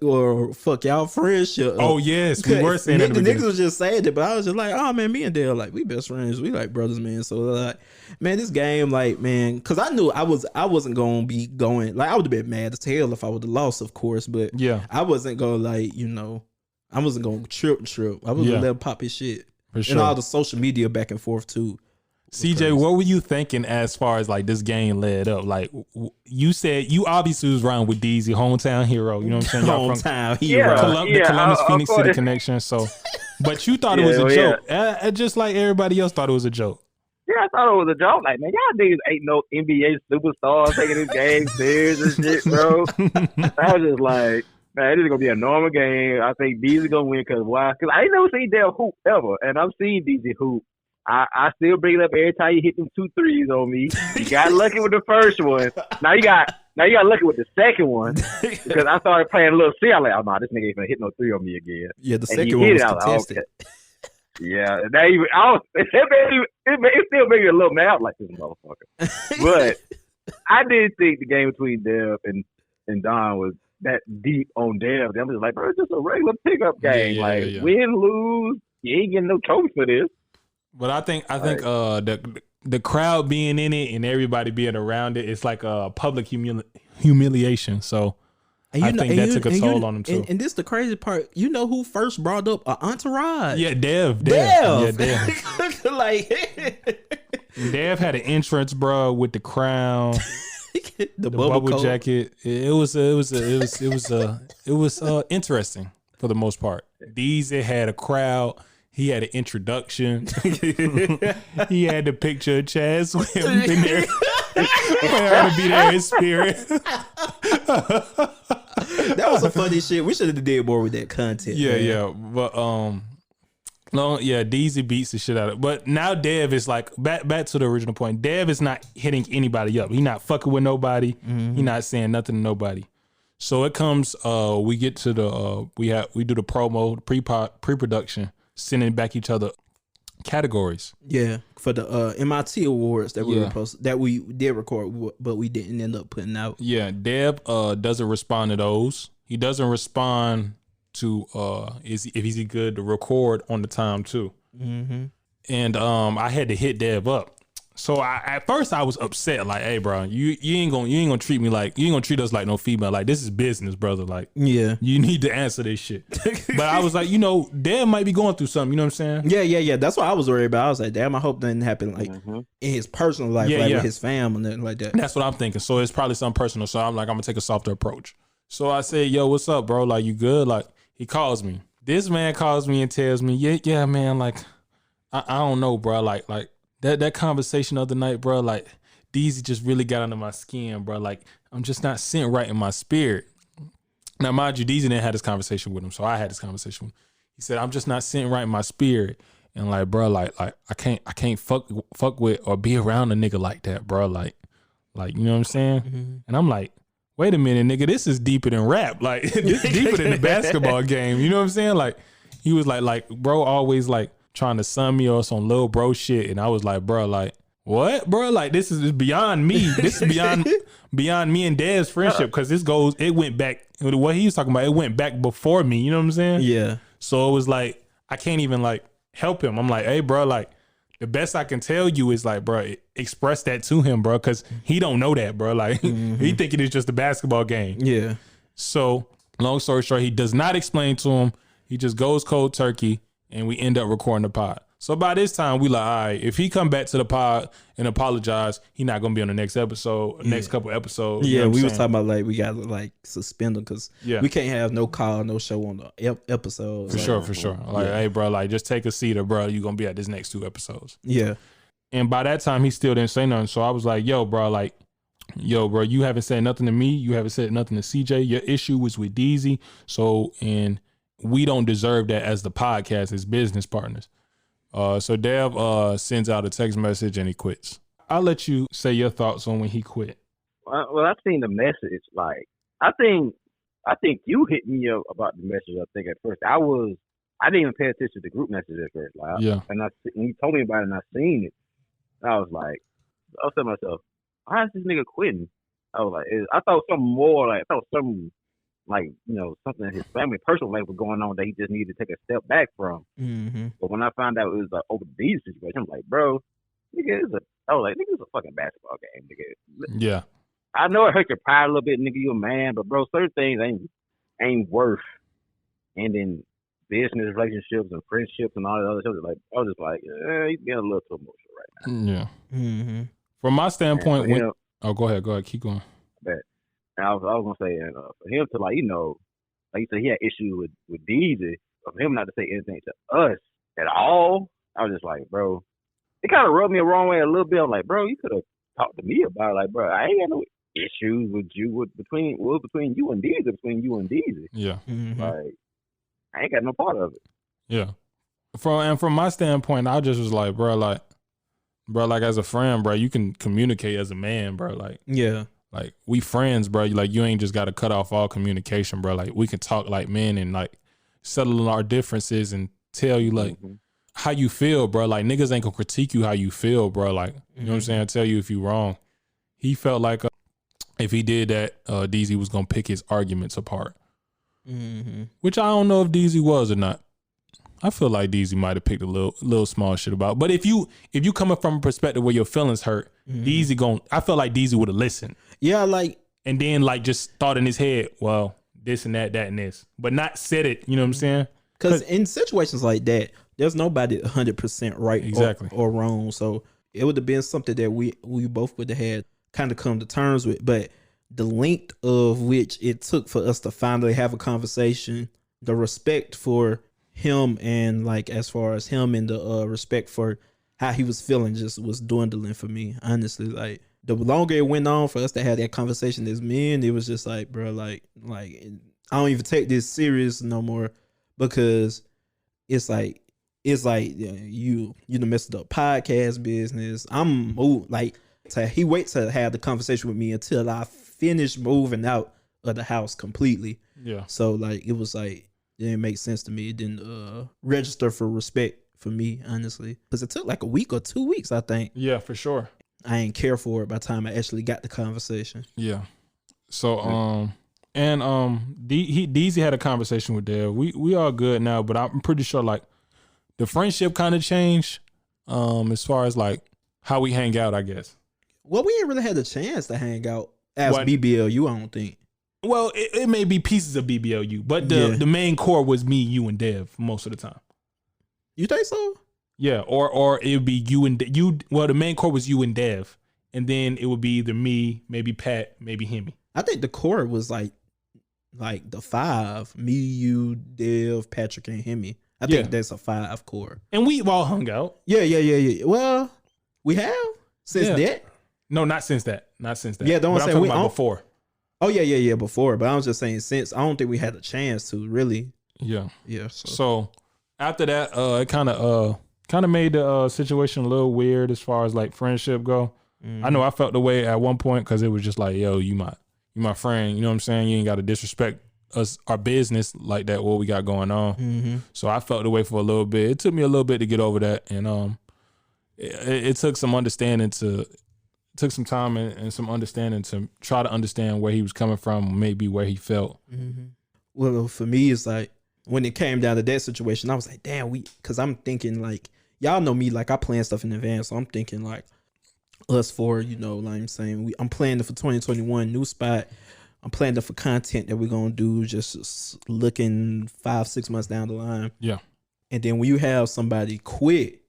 Speaker 3: or fuck y'all friendship.
Speaker 2: Oh yes, we were saying that.
Speaker 3: The niggas was just saying it, but I was just like, oh man, me and Dale like we best friends. We like brothers, man. So like, man, this game, like man, because I knew I wasn't gonna be going. Like I would have been mad as hell if I would have lost, of course. But
Speaker 2: yeah,
Speaker 3: I wasn't gonna like I wasn't gonna trip. I was gonna let him pop his shit. For sure. And all the social media back and forth too.
Speaker 2: CJ, crazy. What were you thinking as far as like this game led up? Like you said, you obviously was around with Deezy, hometown hero. You know what I'm saying?
Speaker 3: Hometown hero.
Speaker 2: The Columbus Phoenix City connection. So, but you thought it was a joke, just like everybody else thought it was a joke.
Speaker 4: Yeah, I thought it was a joke. Like, man, y'all niggas ain't no NBA superstars taking this game serious and shit, bro. I was just like, man, this is gonna be a normal game. I think Deezy gonna win because why? Because I ain't never seen Dale hoop ever, and I've seen Deezy hoop. I still bring it up every time you hit them 2 threes on me. You got lucky with the first one. Now you got lucky with the second one because I started playing a little C. I'm like, oh no, this nigga ain't gonna hit no 3 on me again.
Speaker 3: Yeah, the second one was contested.
Speaker 4: Like, okay. Yeah, it still made me a little mad like this motherfucker. But I did think the game between Dev and Don was that deep on Dev. I'm just like, bro, it's just a regular pickup game. Win, lose, you ain't getting no trophy for this.
Speaker 2: But I think the crowd being in it and everybody being around it, it's like a public humiliation. So I think that took a toll on him too.
Speaker 3: And this the crazy part. You know who first brought up an entourage?
Speaker 2: Yeah, Dev.
Speaker 3: Yeah,
Speaker 2: Dev. Dev had an entrance, bro, with the crown, the bubble jacket. It was interesting for the most part. Deezy had a crowd. He had an introduction. He had the picture of Chad Swift in there. To be there in spirit.
Speaker 3: That was some funny shit. We should have did more with that content.
Speaker 2: Yeah. But Deezy beats the shit out of it. But now Dev is like back to the original point. Dev is not hitting anybody up. He not fucking with nobody. Mm-hmm. He not saying nothing to nobody. So it comes. We get to the we do the promo, pre-production. Sending back each other categories. Yeah,
Speaker 3: for the MIT awards that we did record, but we didn't end up putting out.
Speaker 2: Yeah, Deb doesn't respond to those. He doesn't respond to if he's good to record on the time too. Mm-hmm. And I had to hit Deb up. So at first I was upset, like, hey, bro, you ain't gonna treat me like, you ain't gonna treat us like no female. Like, this is business, brother. Like, yeah, you need to answer this shit. But I was like, Dad might be going through something. You know what I'm
Speaker 3: saying? Yeah. That's what I was worried about. I was like, damn, I hope nothing happened like in his personal life, with his fam and nothing like that.
Speaker 2: That's what I'm thinking. So it's probably something personal. So I'm like, I'm gonna take a softer approach. So I said, yo, what's up, bro? Like, you good? Like, he calls me. This man calls me and tells me, yeah, man. Like, I don't know, bro. Like. That conversation the other night, bro, like, Deezy just really got under my skin, bro. Like, I'm just not sitting right in my spirit. Now, mind you, Deezy didn't have this conversation with him, so I had this conversation with him. He said, I'm just not sitting right in my spirit. And like, bro, like I can't fuck with or be around a nigga like that, bro. Like, you know what I'm saying? Mm-hmm. And I'm like, wait a minute, nigga, this is deeper than rap. Like, this is deeper than the basketball game. You know what I'm saying? Like, he was like, bro, always like, trying to sun me or some little bro shit, and I was like, bro, like, what, bro? Like, this is beyond me. This is beyond me and Dad's friendship, because it went back. What he was talking about, it went back before me. You know what I'm saying? Yeah. So it was like, I can't even like help him. I'm like, hey, bro, like, the best I can tell you is like, bro, express that to him, bro, because he don't know that, bro. Like, he thinking it's just a basketball game. Yeah. So long story short, he does not explain to him. He just goes cold turkey, and we end up recording the pod. So by this time, we like, all right, if he come back to the pod and apologize, he not gonna be on the next episode, next couple episodes.
Speaker 3: Yeah,
Speaker 2: we
Speaker 3: was talking about like we got to like suspend him because we can't have no call, no show on the episode.
Speaker 2: For sure. Like, hey, bro, like just take a seat, or bro, you gonna be at this next 2 episodes.
Speaker 3: Yeah.
Speaker 2: And by that time, he still didn't say nothing. So I was like, yo, bro, you haven't said nothing to me. You haven't said nothing to CJ. Your issue was with DZ. So, and we don't deserve that as the podcast, as business partners. So Dev sends out a text message and he quits. I'll let you say your thoughts on when he quit.
Speaker 4: Well, I've seen the message. Like, I think you hit me up about the message. I think at first I didn't even pay attention to the group message at first. Like, and when you told me about it and I seen it, I was telling myself, why is this nigga quitting? I was like, I thought something more. Like, I thought something like, you know, something in his family, personal life was going on that he just needed to take a step back from.
Speaker 3: Mm-hmm.
Speaker 4: But when I found out it was like over the situation, I'm like, bro, nigga, it's a fucking basketball game, nigga.
Speaker 2: Yeah.
Speaker 4: I know it hurt your pride a little bit, nigga. You a man, but bro, certain things ain't worth ending business relationships and friendships and all that other stuff. Like, I was just like, he's getting a little too emotional right now.
Speaker 2: Yeah.
Speaker 3: Mm-hmm.
Speaker 2: From my standpoint, go ahead, keep going.
Speaker 4: And I was gonna say, for him to, like, you know, like you said, he had issue with Deezy. For him not to say anything to us at all, I was just like, bro, it kind of rubbed me the wrong way a little bit. I'm like, bro, you could have talked to me about it. Like, bro, I ain't got no issues with you between you and Deezy, between you and Deezy.
Speaker 2: Yeah.
Speaker 3: Mm-hmm.
Speaker 4: Like, I ain't got no part of it.
Speaker 2: Yeah. From my standpoint, I just was like, bro, as a friend, bro, you can communicate as a man, bro. Like,
Speaker 3: yeah.
Speaker 2: Like, we friends, bro. Like, you ain't just got to cut off all communication, bro. Like, we can talk like men and, like, settle our differences and tell you, like, how you feel, bro. Like, niggas ain't gonna critique you how you feel, bro. Like, you know what I'm saying? Tell you if you wrong. He felt like if he did that, DZ was gonna pick his arguments apart.
Speaker 3: Mm-hmm.
Speaker 2: Which I don't know if DZ was or not. I feel like DZ might have picked a little small shit about. But if you coming from a perspective where your feelings hurt, I felt like DZ would have listened.
Speaker 3: Yeah, like,
Speaker 2: and then like just thought in his head, well, this and that and this, but not said it. You know what I'm saying?
Speaker 3: Because in situations like that, there's nobody 100% right
Speaker 2: exactly
Speaker 3: or wrong. So it would have been something that we both would have had kind of come to terms with. But the length of which it took for us to finally have a conversation, the respect for him and like as far as him and the respect for how he was feeling just was dwindling for me, honestly. Like, the longer it went on for us to have that conversation as men, it was just like, bro, like I don't even take this serious no more, because it's like you done messed up podcast business. I'm moved, like, he waits to have the conversation with me until I finish moving out of the house completely.
Speaker 2: Yeah.
Speaker 3: So like it was like it didn't make sense to me. It didn't register for respect for me, honestly, because it took like a week or 2 weeks, I think.
Speaker 2: Yeah, for sure.
Speaker 3: I ain't care for it by the time I actually got the conversation.
Speaker 2: Yeah. So DZ had a conversation with Dev. We all good now, but I'm pretty sure like the friendship kind of changed as far as like how we hang out, I guess.
Speaker 3: Well, we ain't really had the chance to hang out as BBLU, I don't think.
Speaker 2: Well, it may be pieces of BBLU, but the main core was me, you, and Dev most of the time.
Speaker 3: You think so?
Speaker 2: Yeah, or it would be you and you. Well, the main core was you and Dev, and then it would be either me, maybe Pat, maybe Hemi.
Speaker 3: I think the core was like the 5: me, you, Dev, Patrick, and Hemi. I think that's a 5 core.
Speaker 2: And we've all hung out.
Speaker 3: Yeah. Well, we have since that.
Speaker 2: No, not since that. Not since that.
Speaker 3: Yeah, don't say we
Speaker 2: about before.
Speaker 3: Oh yeah, before. But I was just saying since. I don't think we had a chance to really.
Speaker 2: Yeah.
Speaker 3: So
Speaker 2: after that, it kind of made the situation a little weird as far as like friendship go. Mm-hmm. I know I felt the way at one point because it was just like, yo, you my friend. You know what I'm saying? You ain't got to disrespect us, our business like that. What we got going on.
Speaker 3: Mm-hmm.
Speaker 2: So I felt the way for a little bit. It took me a little bit to get over that, and it took some understanding took some time and some understanding to try to understand where he was coming from, maybe where he felt.
Speaker 3: Mm-hmm. Well, for me, it's like when it came down to that situation, I was like, damn, because I'm thinking like, y'all know me, like I plan stuff in advance. So I'm thinking like us for, like I'm saying, I'm planning for 2021, new spot. I'm planning for content that we're gonna do, just looking 5-6 months down the line.
Speaker 2: Yeah.
Speaker 3: And then when you have somebody quit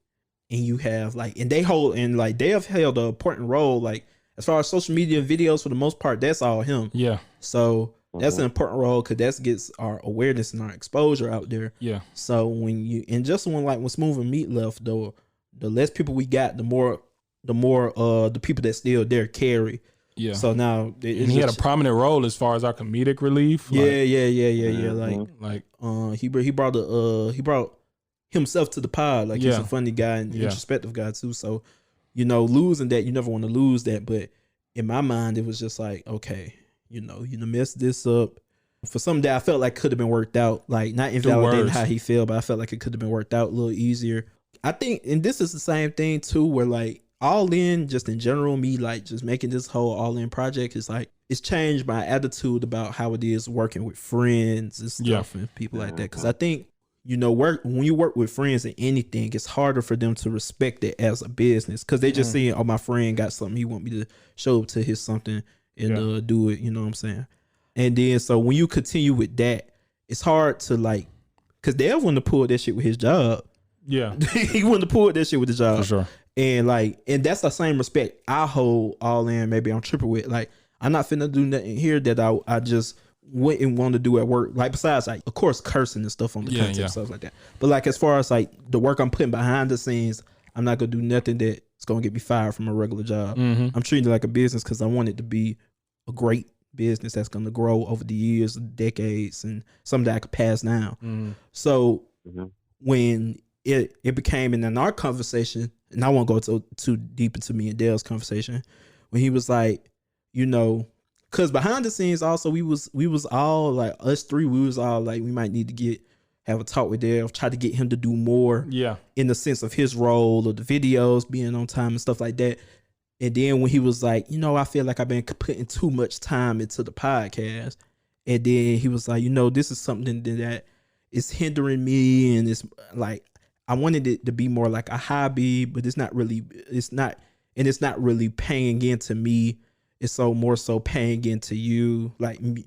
Speaker 3: and you have like, and they have held an important role, like as far as social media videos for the most part, that's all him.
Speaker 2: Yeah.
Speaker 3: So that's an important role because that gets our awareness and our exposure out there.
Speaker 2: Yeah.
Speaker 3: So when Smooth and Meat left, the less people we got, the more the people that still there carry.
Speaker 2: Yeah.
Speaker 3: So now
Speaker 2: he had a prominent role as far as our comedic relief.
Speaker 3: Yeah.
Speaker 2: Like
Speaker 3: he brought himself to the pod. Like he's a funny guy and introspective guy too. So, losing that, you never want to lose that. But in my mind, it was just like, okay, you messed this up for something that I felt like could have been worked out. Like not invalidating how he felt, but I felt like it could have been worked out a little easier. I think, and this is the same thing too, where like All In, just in general, me like just making this whole All In project is like, it's changed my attitude about how it is working with friends and stuff and people like that. Cause I think, when you work with friends in anything, it's harder for them to respect it as a business. Cause they just see, oh, my friend got something, he want me to show up to his something and do it. You know what I'm saying? And then, so when you continue with that, it's hard to like, cause Dev wouldn't have pulled that shit with his job. Yeah. He wouldn't have pulled that shit with his job.
Speaker 2: For sure.
Speaker 3: And that's the same respect I hold All In. Maybe I'm tripping with. Like, I'm not finna do nothing here that I just wouldn't want to do at work. Like, besides, like, of course, cursing and stuff on the content and stuff like that. But like, as far as like the work I'm putting behind the scenes, I'm not gonna do nothing that's gonna get me fired from a regular job. I'm treating it like a business because I want it to be a great business that's gonna grow over the years, decades, and something that I could pass down. So when it became in our conversation, and I won't go too deep into me and Dale's conversation, when he was like, because behind the scenes also we was all like, us three, we was all like, we might need to have a talk with Dale, try to get him to do more in the sense of his role or the videos being on time and stuff like that. And then when he was like, I feel like I've been putting too much time into the podcast, and then he was like, this is something that is hindering me, and it's like, I wanted it to be more like a hobby, but it's not really paying into me. It's more so paying into you, like me.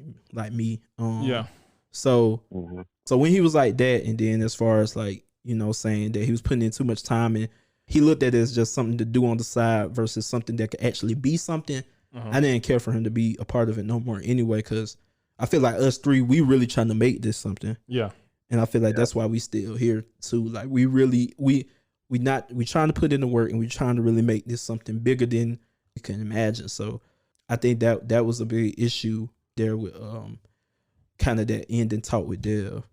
Speaker 3: So when he was like that, and then as far as like, saying that he was putting in too much time, and he looked at it as just something to do on the side versus something that could actually be something. I didn't care for him to be a part of it no more anyway, because I feel like us three, we really trying to make this something. Yeah. And I feel like that's why we still here too. Like we trying to put in the work, and we trying to really make this something bigger than we can imagine. So I think that was a big issue there with kind of that ending talk with Dev.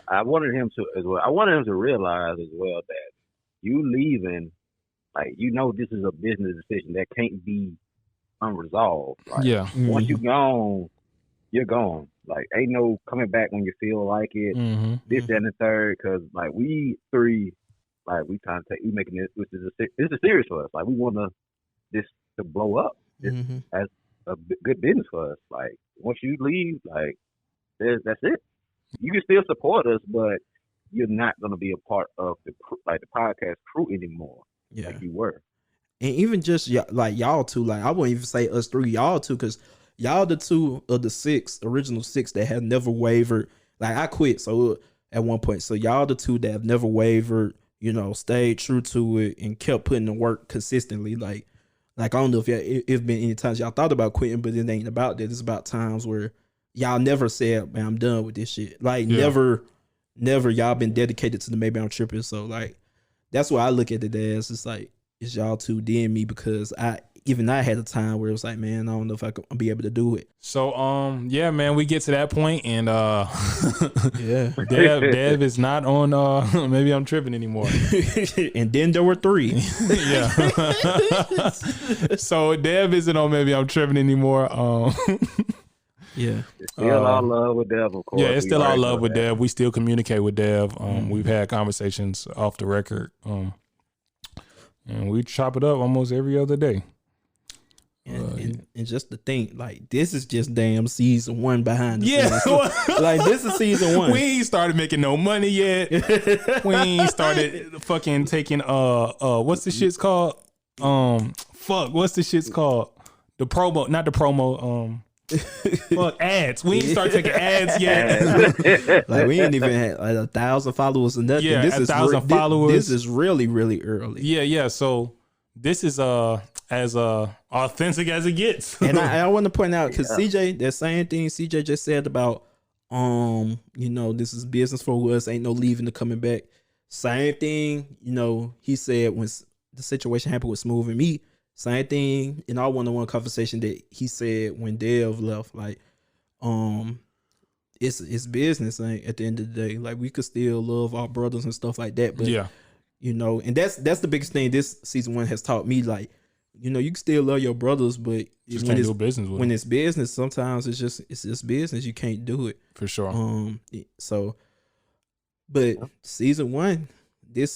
Speaker 4: I wanted him to as well. I wanted him to realize as well that you leaving, like, this is a business decision that can't be unresolved. Like, once you're gone, you're gone. Like, ain't no coming back when you feel like it. This, that, and the third. Because like we three, like we making this, which is this is serious for us. Like we want this to blow up as a good business for us. Like once you leave, like that's it. You can still support us, but you're not gonna be a part of the podcast crew anymore. Like you were.
Speaker 3: And even just like y'all two, like I wouldn't even say us three, y'all two, because y'all the two of the original six that have never wavered. Like I quit at one point. So y'all the two that have never wavered, stayed true to it and kept putting the work consistently. Like I don't know if it's been any times y'all thought about quitting, but it ain't about that. It's about times where y'all never said, man, I'm done with this shit. Like never y'all been dedicated to the Maybe I'm Tripping. So like that's why I look at it as, it's like, it's y'all two then me, because I had a time where it was like, man, I don't know if I could be able to do it.
Speaker 2: So man, we get to that point, and Dev is not on Maybe I'm Tripping anymore.
Speaker 3: And then there were three.
Speaker 2: So Dev isn't on Maybe I'm Tripping anymore.
Speaker 4: It's still all love with Dev, of course.
Speaker 2: Yeah, it's still all love with Dev. We still communicate with Dev. We've had conversations off the record. And we chop it up almost every other day.
Speaker 3: And just to think, like, this is just damn season 1 behind the scenes. Like, this is season 1.
Speaker 2: We ain't started making no money yet. We ain't started fucking taking what's the shit's called? What's the shit's called? The promo, not the promo, Fuck ads. We ain't start taking ads yet.
Speaker 3: Like we ain't even had like 1,000 followers or nothing.
Speaker 2: Yeah,
Speaker 3: this
Speaker 2: 1,000 followers.
Speaker 3: This is really, really early.
Speaker 2: Yeah. So this is as authentic as it gets.
Speaker 3: And I want to point out because CJ, that same thing CJ just said about this is business for us. Ain't no leaving or coming back. Same thing, he said when the situation happened with Smooth and me. Same thing in our one-on-one conversation that he said when Dev left. Like, it's business. At the end of the day, like we could still love our brothers and stuff like that. But and that's the biggest thing this season 1 has taught me. Like, you can still love your brothers, but
Speaker 2: just can't do business with
Speaker 3: when
Speaker 2: them.
Speaker 3: it's business, sometimes it's just business. You can't do it
Speaker 2: for sure.
Speaker 3: But season 1, I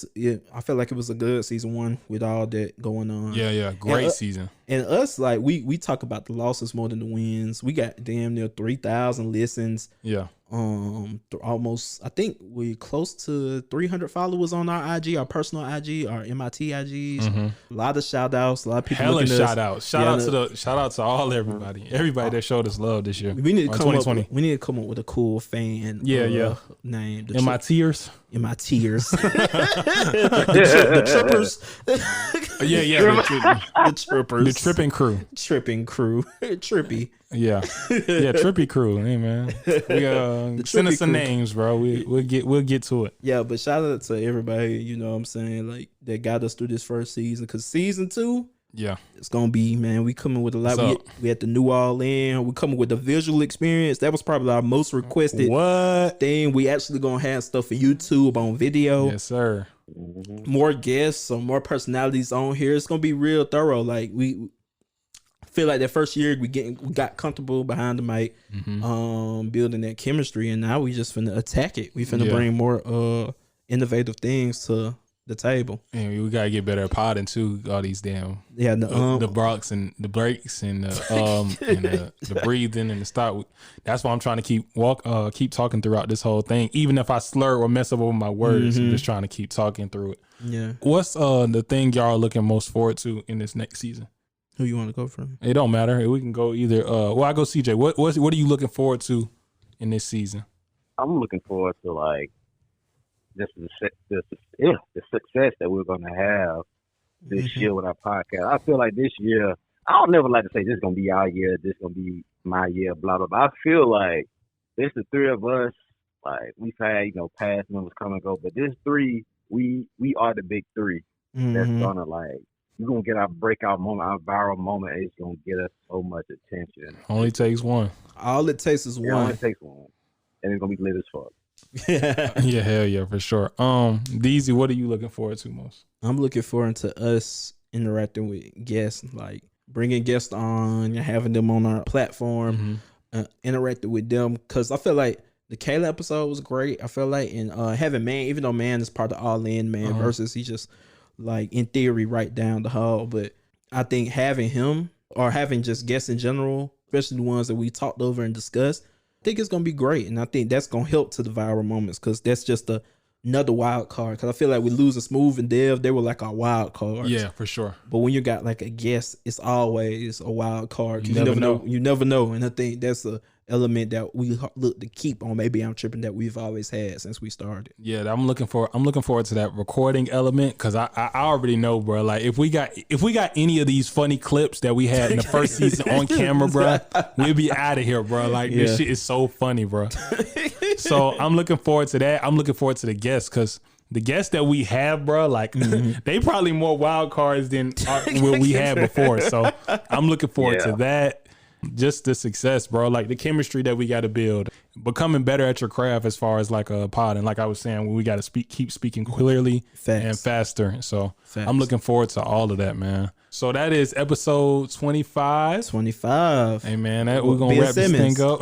Speaker 3: feel like it was a good season 1 with all that going on.
Speaker 2: Yeah, great season.
Speaker 3: And us, like we talk about the losses more than the wins. We got damn near 3,000 listens.
Speaker 2: Yeah.
Speaker 3: Almost, I think we close to 300 followers on our IG, our personal IG, our MIT IGs.
Speaker 2: Mm-hmm.
Speaker 3: A lot of shout outs, a lot of people.
Speaker 2: Hella shout outs. Shout out to everybody that showed us love this year.
Speaker 3: We need to come up with a cool fan. Name.
Speaker 2: My tears.
Speaker 3: In my tears. the trippers. The trippers.
Speaker 2: The Trippin crew.
Speaker 3: Trippy.
Speaker 2: Yeah, Trippy crew. Hey man, we send us some names, bro. We'll get to it.
Speaker 3: Yeah, but shout out to everybody. You know what I'm saying, like that got us through this first season. Because season 2, it's gonna be, man. We coming with a lot. We had the new all in. We coming with the visual experience. That was probably our most requested thing. We actually gonna have stuff for YouTube on video.
Speaker 2: Yes, sir.
Speaker 3: More guests, some more personalities on here. It's gonna be real thorough. Like we feel like that first year we got comfortable behind the mic, building that chemistry, and now we just finna attack it. We finna bring more innovative things to the table.
Speaker 2: And we gotta get better at podding too. All these damn the barks and the breaks and the breathing and the stop. That's why I'm trying to keep talking throughout this whole thing. Even if I slur or mess up over my words, I'm just trying to keep talking through it.
Speaker 3: Yeah.
Speaker 2: What's the thing y'all are looking most forward to in this next season?
Speaker 3: Who you want to go from?
Speaker 2: It don't matter. We can go either. I go CJ. What are you looking forward to in this season?
Speaker 4: I'm looking forward to like just the success that we're gonna have this year with our podcast. I feel like this year, I don't never like to say this is gonna be our year, this is gonna be my year, blah blah blah. I feel like it's the three of us. Like we've had past members come and go, but this 3, we are the big 3. That's gonna like. We're going to get our breakout moment, our viral moment. It's going to get us so much attention.
Speaker 2: Only takes one.
Speaker 3: All it takes is one.
Speaker 4: Only takes one. And it's going to be lit as fuck.
Speaker 2: Yeah, hell yeah, for sure. DZ, what are you looking forward to most?
Speaker 3: I'm looking forward to us interacting with guests, like bringing guests on and having them on our platform, interacting with them. Because I feel like the Kayla episode was great. I feel like, and having Man, even though Man is part of All In, Man versus he just, like in theory right down the hall, but I think having him or having just guests in general, especially the ones that we talked over and discussed, I think it's gonna be great, and I think that's gonna help to the viral moments because that's just another wild card. Because I feel like we losing Smooth and Dev, they were like our wild cards.
Speaker 2: Yeah, for sure.
Speaker 3: But when you got like a guest, it's always a wild card. You never know. You never know, and I think that's a element that we look to keep on. Maybe I'm tripping that we've always had since we started.
Speaker 2: Yeah, I'm looking forward to that recording element because I already know, bro. Like if we got any of these funny clips that we had in the first season on camera, bro, we'll be out of here, bro. Like this shit is so funny, bro. So I'm looking forward to that. I'm looking forward to the guests because the guests that we have, bro, like they probably more wild cards than what we had before. So I'm looking forward to that. Just the success, bro. Like the chemistry that we got to build, becoming better at your craft as far as like a pod. And like I was saying, we got to keep speaking clearly and faster. So I'm looking forward to all of that, man. So that is episode 25.
Speaker 3: 25.
Speaker 2: Hey, man, we're going to wrap this thing up.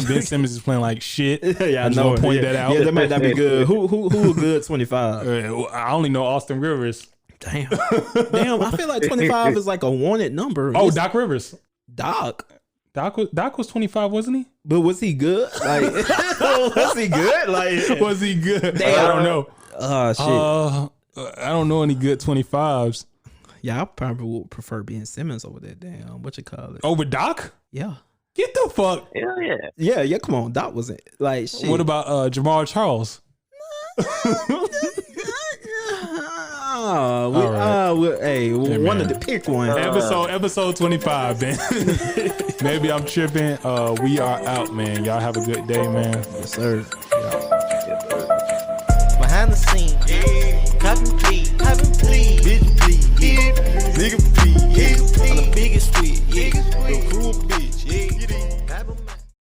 Speaker 2: Ben Simmons is playing like shit.
Speaker 3: Yeah, I know.
Speaker 2: Point that out.
Speaker 3: Yeah, that might not be good. Who a good 25?
Speaker 2: I only know Austin Rivers.
Speaker 3: Damn. I feel like 25 is like a wanted number.
Speaker 2: Oh, Doc Rivers.
Speaker 3: Doc
Speaker 2: was 25, wasn't he?
Speaker 3: But was he good? Like, was he good? Like,
Speaker 2: was he good?
Speaker 3: Damn.
Speaker 2: I don't know.
Speaker 3: Oh
Speaker 2: shit. I don't know any good 25s.
Speaker 3: Yeah, I probably would prefer Ben Simmons over that damn. What you call it?
Speaker 2: Over Doc?
Speaker 3: Yeah.
Speaker 2: Get the fuck.
Speaker 4: Hell yeah.
Speaker 3: Yeah. Come on, Dot wasn't like shit.
Speaker 2: What about Jamal Charles?
Speaker 3: Wanted to pick one.
Speaker 2: Episode 25, man. Maybe I'm tripping. We are out, man. Y'all have a good day, man.
Speaker 3: Yes, sir.
Speaker 5: Behind the scenes, copy please, bitch please, nigga please.